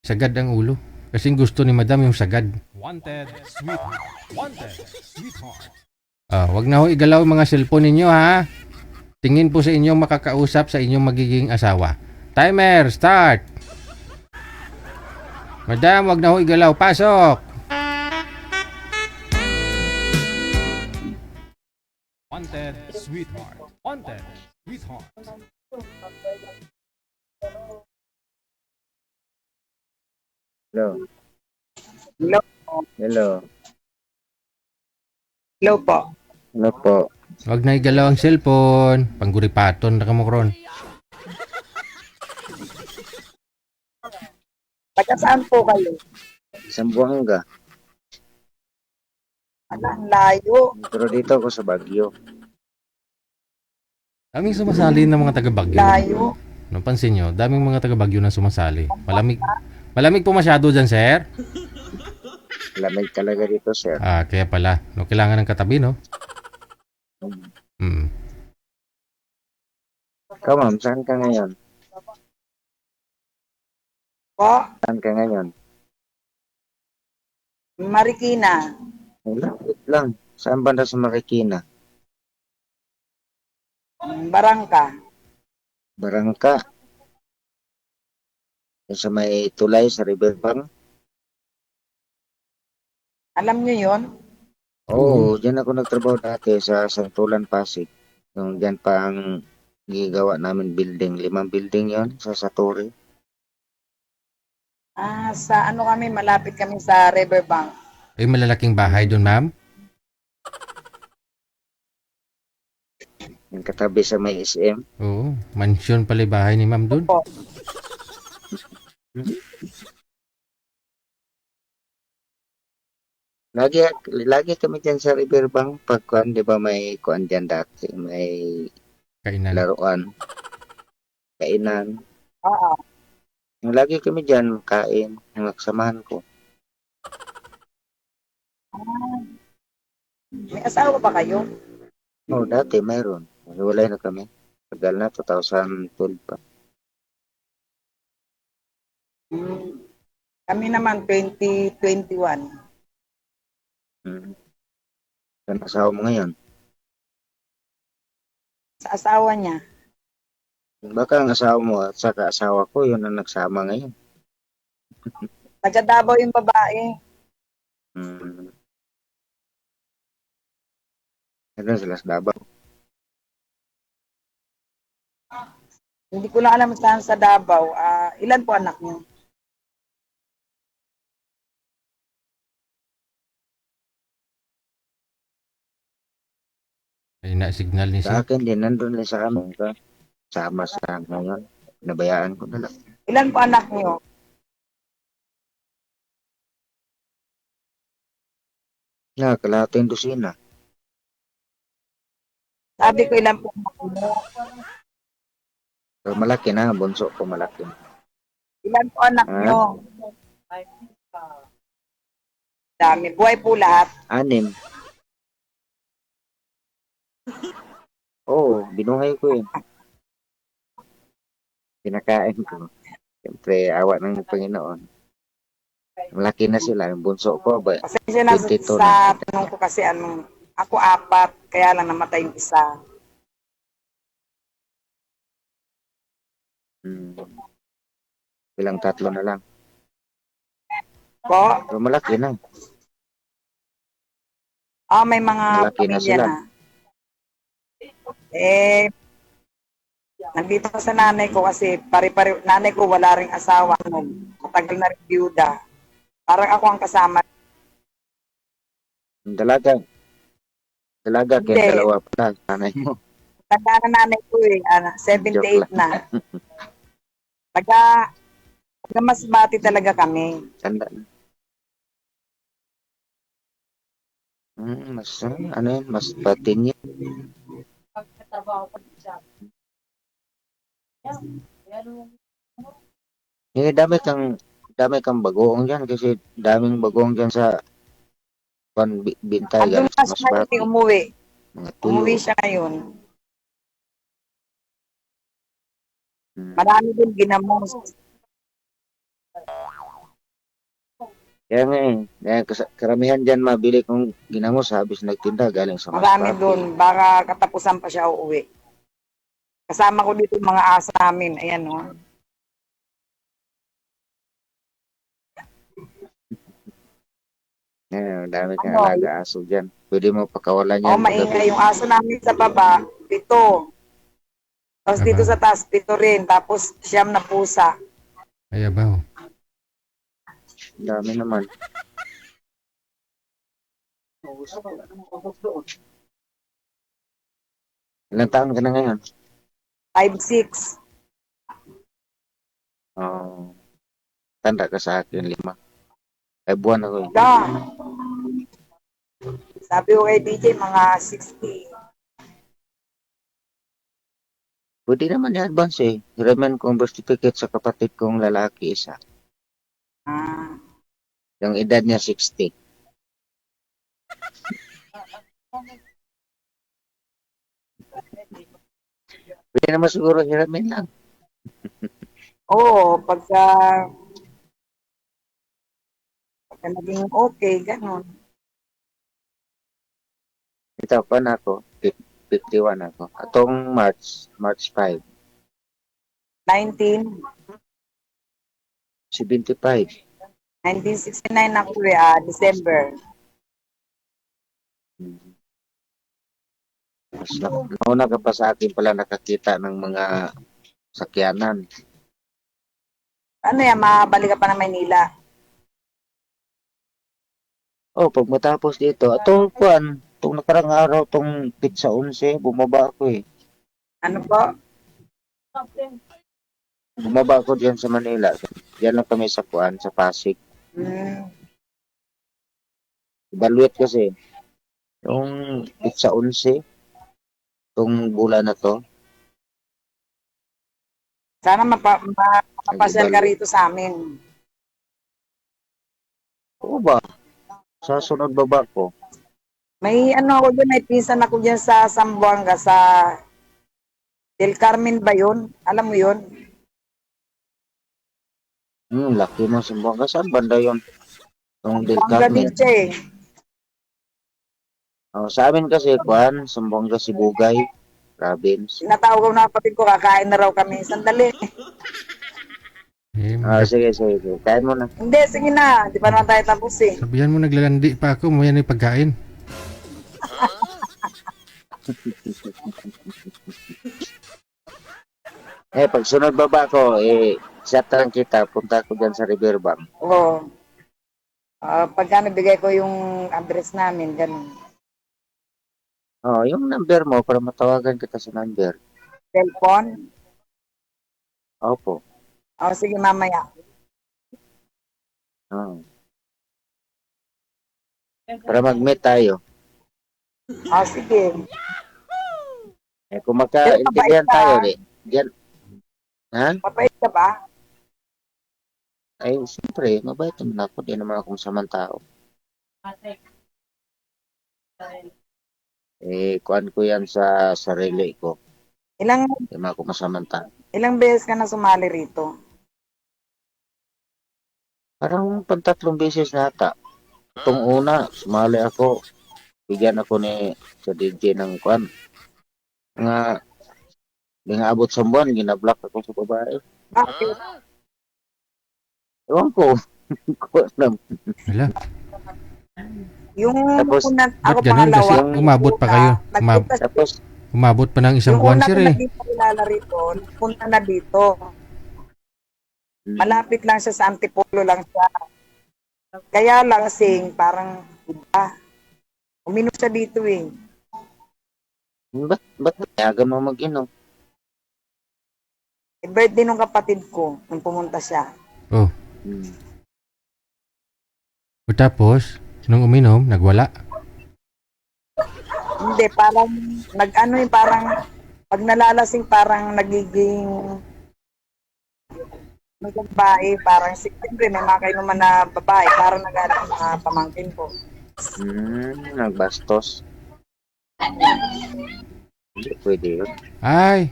Sagad ang ulo. Kasing gusto ni Madam yung sagad. Wanted, sweetheart. Wanted, sweetheart. Wag na ho igalaw yung mga cellphone ninyo, ha? Tingin po sa inyong makakausap sa inyong magiging asawa. Timer, start! Madam, wag na ho igalaw. Pasok! Wanted, sweetheart. Wanted, sweetheart. Hello. Hello. Hello. Hello po. Hello po. Wag na igalaw ang cellphone. Pangguripaton na kamukron. Taga saan po kayo? Zamboanga. Ang layo. Pero dito ako sa Baguio. Daming sumasali ng mga taga Baguio. Layo. Napansin nyo, daming mga taga Baguio na sumasali. Malamig po masyado dyan, sir. Lamig talaga dito, sir. Kaya pala. No, kailangan ng katabi, no? Mm. Ikaw, ma'am, saan ka ngayon? Po, Saan ka ngayon? Marikina. Lapit lang. Saan banda sa Marikina? Barangka. Barangka. Yung sa may tulay sa Riverbank. Alam nyo yon? Oo, dyan ako nagtrabaho dati sa Santulan, Pasig. Yung dyan pa ang gagawa namin building. 5 building yon sa Satori. Sa ano kami, malapit kami sa Riverbank. Ay, malalaking bahay doon, ma'am? Yung katabi sa may SM. Oo, mansion pala yung bahay ni ma'am doon. Opo. Lagi kami dyan sa Riverbank. Pag kuan, di ba may kuan dyan dati. May Kainan. laruan. Kainan. Oo. Yung lagi kami dyan, kain. Yung nagsamahan ko. May asawa ba kayo? Oo, dati mayroon. Hiwalay na kami. Tagal na, 2012 pa. Kami naman, 2021. Saan asawa mo ngayon? Sa asawa niya. Baka ang asawa mo at saka asawa ko, yun ang nagsama ngayon. Taga Davao yung babae. Ano sila sa Davao? Hindi ko lang alam saan sa Davao. Ilan po anak niyo? Ay, na-signal ni Sa siya. akin din, nandun lang sa kami. Sama sa ngayon. Nabayaan ko na lang. Ilan po anak niyo? Kalahating dosina. Sabi ko ilan po anak niyo? So, malaki na, bunso ko malaki. Ilan po anak niyo? Dami. Buhay po lahat. 6. Oo, binuhay ko yun. Pinakain ko. Siyempre, awa ng Panginoon. Malaki na sila. Yung bunso ko, Pasensya na 22 sa na. tanong ko kasi ako 4, kaya lang namatay yung isa. Bilang 3 na lang. Po? So, malaki na. May mga Malaki na pamilya sila. na. Nandito sa nanay ko kasi pare-pare, nanay ko wala ring asawa nun. Matagal na rin byuda. Parang ako ang kasama. Dalaga. Dalaga, Hindi. kaya 2 pala. Nanay mo. Tanda na nanay ko 78 na. Taga Masbate talaga kami. Tanda na. Ano yun? Mas patin yun. Dami kang bagoong dyan kasi daming bagoong dyan sa Bintay. Andun Mas mas na bati. umuwi. Mga tuyo. Umuwi siya ngayon. Marami din ginamos. Kaya nga karamihan dyan mabili kong ginamos habis nagtinda galing sa Marami Masbate. doon. Baka katapusan pa siya uuwi. Kasama ko dito yung mga asa namin. Ayan o. Dami kang alaga aso dyan. Pwede mo pakawalan yan. Maingay yung aso namin sa baba. 7. Tapos dito sa taas, 7 rin. Tapos 9 na pusa. Ay, abaw. Dami naman. Ilang taon ka na ngayon? 5'6". Tanda ka sa akin, 5. Ay, buwan ako. Sabi ko kay DJ, mga 60. Pwede naman i-advance eh. Hiraman kong birth certificate sa kapatid kong lalaki isa. Yung edad niya 60. Pwede naman siguro hiramin lang. Oo, pagka naging okay, gano'n. Ito pa na ako, 51 ako. Atong March 5, 19, 75. 1969 ako December. Mas nauna ka pa sa akin pala nakakita ng mga sakyanan. Ano yan, mabalik ka pa ng Maynila? Oh, pag matapos dito, atong kuan, itong nakarang araw, itong pizza 11, bumaba ako eh. Ano po? Bumaba ako diyan sa Manila. Diyan lang kami sa kuan, sa Pasig. Evaluate kasi. Yung pizza 11, itong bulan na to. Sana mapapasyal ka rito sa amin. Oo ba? Sa sunod baba ko. May ano ako dyan, may pinsan ako dyan sa Zamboanga, sa Del Carmen ba yun? Alam mo yun? Laki mo sa Zamboanga. Saan banda yun? Yung Del Zamboanga din Carmen. siya eh. Oh, sa amin kasi, kuan, Zamboanga, Sibugay, province. Tinatawag ko na kapatid ko, kakain na raw kami. Sandali. Sige. Kain mo na. Hindi, sige na. Di pa naman tayo tapos eh. Sabihan mo naglalandi pa ako, mo yan ay pagkain. Pag sunod baba ko, chat lang kita. Punta ko dyan sa Riverbank. Oo. Pagka nabigay ko yung address namin, ganun. Oh, yung number mo para matawagan kita sa number. Cellphone? Opo. Sige, mamaya. Oh. Para mag-meet tayo. Sige. Kung magka-intindihan tayo, diyan. Ha? Mabait ka ba? Ay, siyempre, mabait naman ako. Di naman ako masamang tao. Kuhan ko yan sa sarili ko. Di naman ako masamang tao. Ilang beses ka na sumali rito? Parang 3 beses na ata. Itong una, sumali ako. Bigyan ako sa DJ ng kuhan. Mga abot sa buwan, ginablock ako sa babae. Bakit? Ewan ko. Wala. Yung Tapos, ako ganun kasi pangalawa. umabot pa kayo. Tapos, Umabot pa ng isang Yung buwan una sir ko eh. na dito kilala rito, punta na dito. Malapit lang siya sa Antipolo lang siya. Kaya lang sing parang iba. Uminom siya dito eh. ba't nayagan mo mag-inom? Birthday nung kapatid ko nung pumunta siya. Oh. O tapos, nung uminom, nagwala. Hindi, parang parang pag nalalasing parang nagiging babae, parang siyempre may mga kainuman na babae, parang nag-anak mga pamangkin ko. Nagbastos. Hindi pwede yun. Ay,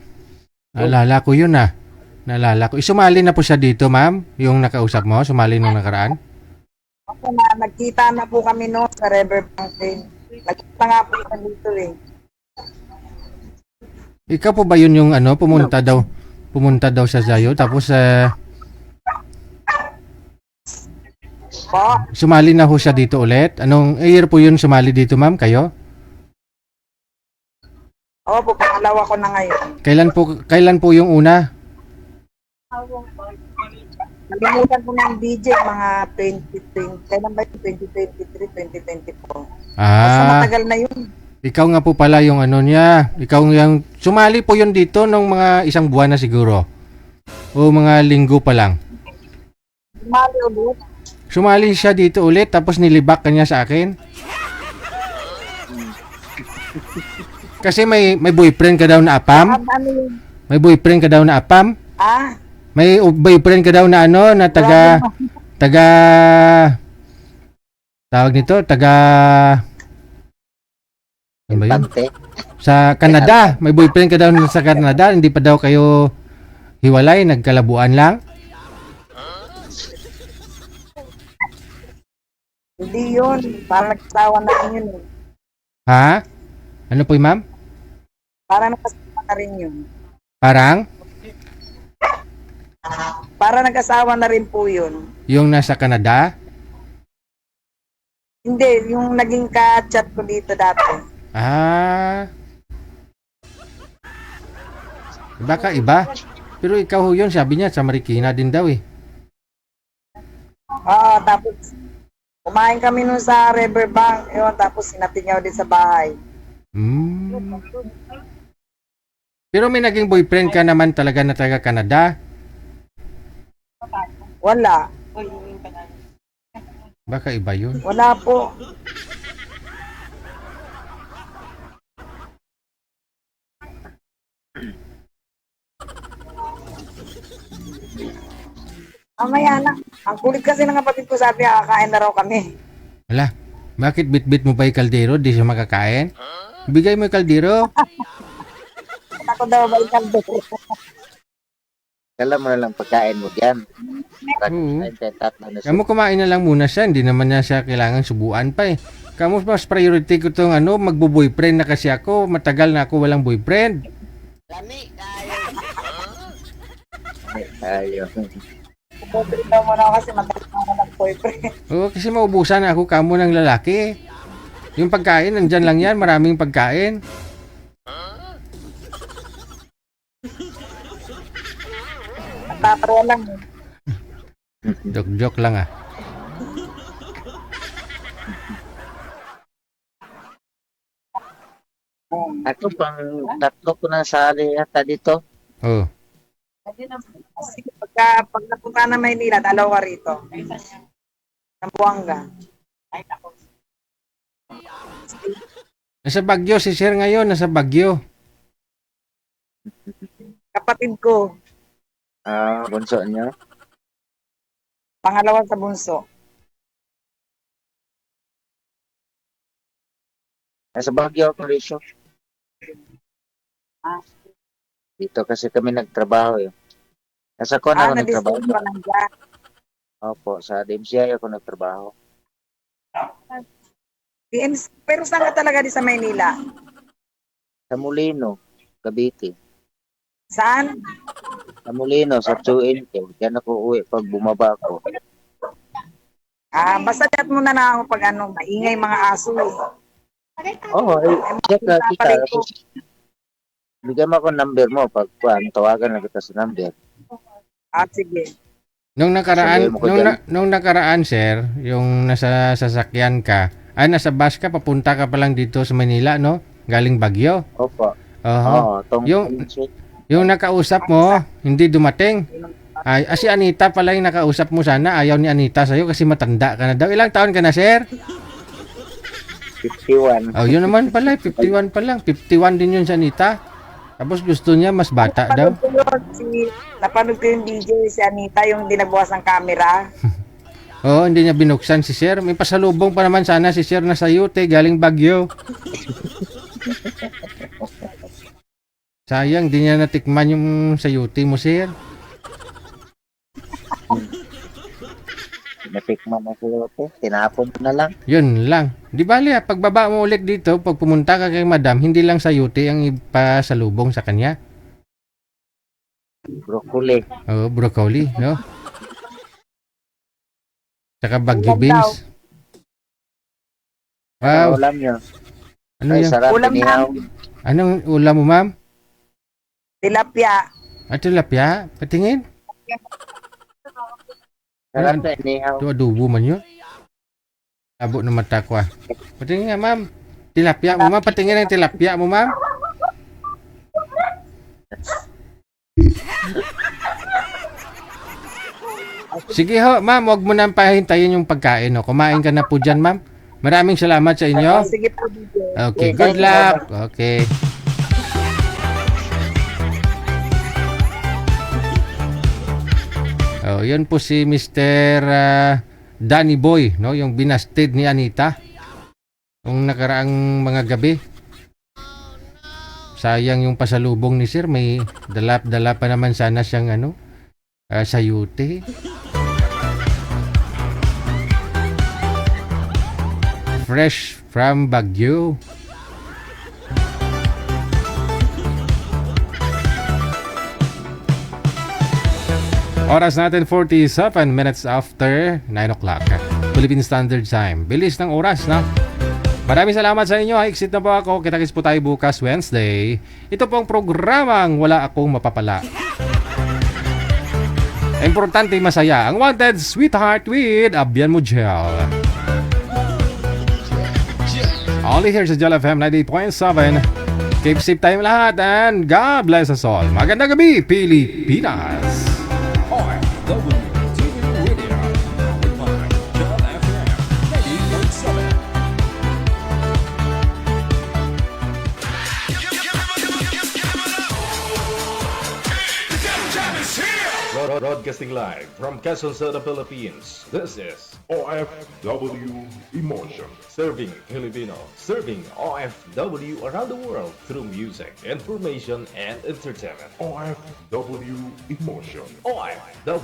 naalala ko yun ah. Naalala ko. Sumali na po siya dito, ma'am? Yung nakausap mo, sumali nung nakaraan? Ako nagkita na po kami no sa Riverbank din. Nagkita nga po siya dito eh. Ikaw po ba yun yung pumunta daw siya sa'yo, tapos sumali na ho siya dito ulit? Anong year po yun sumali dito, ma'am, kayo? Po, pangalawa ko na ngayon. Kailan po yung una? Nalimutan ko ng DJ mga 2020. Kailan ba yung 2023, 2024? Basta matagal na yun. Ikaw nga po pala yung niya. Ikaw yung sumali po yun dito nung mga isang buwan na siguro. O mga linggo pa lang. Sumali ulit. Sumali siya dito ulit tapos nilibak kanya sa akin. Kasi may boyfriend ka daw na apam. May boyfriend ka daw na apam. May boyfriend ka daw na na taga tawag nito, taga Ano ba yun? Infante. Sa Canada, may boyfriend ka daw sa Canada, hindi pa daw kayo hiwalay, nagkalabuan lang? Hindi yun. Parang nagsawa na rin yun. Ha? Ano po, ma'am? Parang nagkasawa na rin yun. Parang Para nag-asawa na rin po yun. yung nasa Canada? Hindi, yung naging ka-chat ko dito dati. Ah. Baka iba. Pero ikaw ho yun, sabi niya, sa Marikina din daw eh. Oo, tapos kumain kami nun sa Riverbank. Yun, tapos sinapit niya din sa bahay. Hmm. Pero may naging boyfriend ka naman talaga na taga Canada? Wala. Baka iba yun. Wala po. Mamaya na. Ang kulit kasi ng kapatid ko, sabi, kakain na raw kami. Wala. Bakit bit-bit mo pa yung kaldero? Di siya makakain? Bigay mo yung kaldero. Ako daw ba yung kaldero? Kala mo na lang pagkain mo dyan. Oo. Tatlo na Kamu kumain na lang muna siya. Hindi naman niya siya kailangan subuan pa eh. Kamu mas priority ko itong magbo-boyfriend na kasi ako. Matagal na ako walang boyfriend. Ayaw. Boyfriend daw muna ako kasi matagal na ako nag-boyfriend. Oo, kasi maubusan na ako kamo ng lalaki. Yung pagkain, nandyan lang yan. Maraming pagkain. Natatawa lang. Joke-joke lang ah. Ako pang tatlo ko na sali yata dito. Oo. Kasi pag napunta na Maynila, dalawa rito. Zamboanga. Nasa Baguio si Sir ngayon. Nasa Baguio. Kapatid ko, Bunso niyo. pangalawa sa bunso. Nasa Baguio ako, Risho. Dito kasi kami nagtrabaho eh. Nasa Kona ako nagtrabaho. Na-distribute pa lang dyan. Opo, sa DMCI ako nagtrabaho. Pero saan ka talaga di sa Maynila? Sa Molino, Cavite. Saan? Sa Molino, sa 2NK. Diyan ako uwi pag bumaba ako. Basta chat mo na ako pag maingay mga aso eh. Oo, check na kita. Bigyan mo ako number mo pag tawagan na kita sa number. Sige. Nung nakaraan, Sabihin mo ko dyan. nung nakaraan, Sir, yung nasa sasakyan ka, nasa bus ka, papunta ka pa lang dito sa Manila, no? Galing Baguio. Opo. Oo. Yung nakausap mo, hindi dumating. Si Anita pala yung nakausap mo sana. Ayaw ni Anita sa'yo kasi matanda ka na daw. Ilang taon ka na, Sir? 51. Oh, yun naman pala. 51 pa lang. 51 din yun si Anita. Tapos gusto niya mas bata daw. Napanood ko yung video si Anita, yung dinabukas ng camera. Oo, hindi niya binuksan si Sir. May pasalubong pa naman sana si Sir na sayute galing Baguio. Sayang, di niya natikman yung sayute mo, Sir. Natikman mo sila ito. Tinapon mo na lang. Yun lang. Di bali, pagbaba mo ulit dito, pag pumunta ka kay Madam, hindi lang sayute ang ipasalubong sa kanya. Broccoli. Oo, broccoli, no? Tsaka Baguio Ulam beans. Wow. Ulam nyo. Ano Ay, yan? sarap. Ulam Inihaw. Anong ulam mo, ma'am? Tilapia. Tilapia? Patingin. Sarap na inihaw. Ito adobo man yun. Abo na mata ko ah. Patingin nga, ma'am. Tilapia mo, ma'am. Patingin ang tilapia mo, ma'am. Sige ho, ma'am. Huwag mo nang pahintayin yung pagkain. No? Kumain ka na po dyan, ma'am. Maraming salamat sa inyo. Sige po, DJ. Okay, good luck. Okay. Oh, yun po si Mr. Danny Boy, no, yung binasted ni Anita nung nakaraang mga gabi. Sayang yung pasalubong ni sir. May dala pa naman sana siyang sayute. Fresh from Baguio. Oras natin 47 minutes after 9 o'clock. Philippine Standard Time. Bilis ng oras, no? Maraming salamat sa inyo. Exit na po ako. Kita-kits po tayo bukas Wednesday. Ito pong programang wala akong mapapala. Importante masaya. Ang Wanted Sweetheart with Abian Mujel. Only here sa Jel FM 98.7. Keep safe tayong lahat and God bless us all. Magandang gabi, Pilipinas! OFW TV Radio. Powered by Jel FM 98.7. Broadcasting live from Quezon City, Philippines. This is OFW Emotion. Serving Filipino, serving OFW around the world through music, information, and entertainment. OFW Emotion. OFW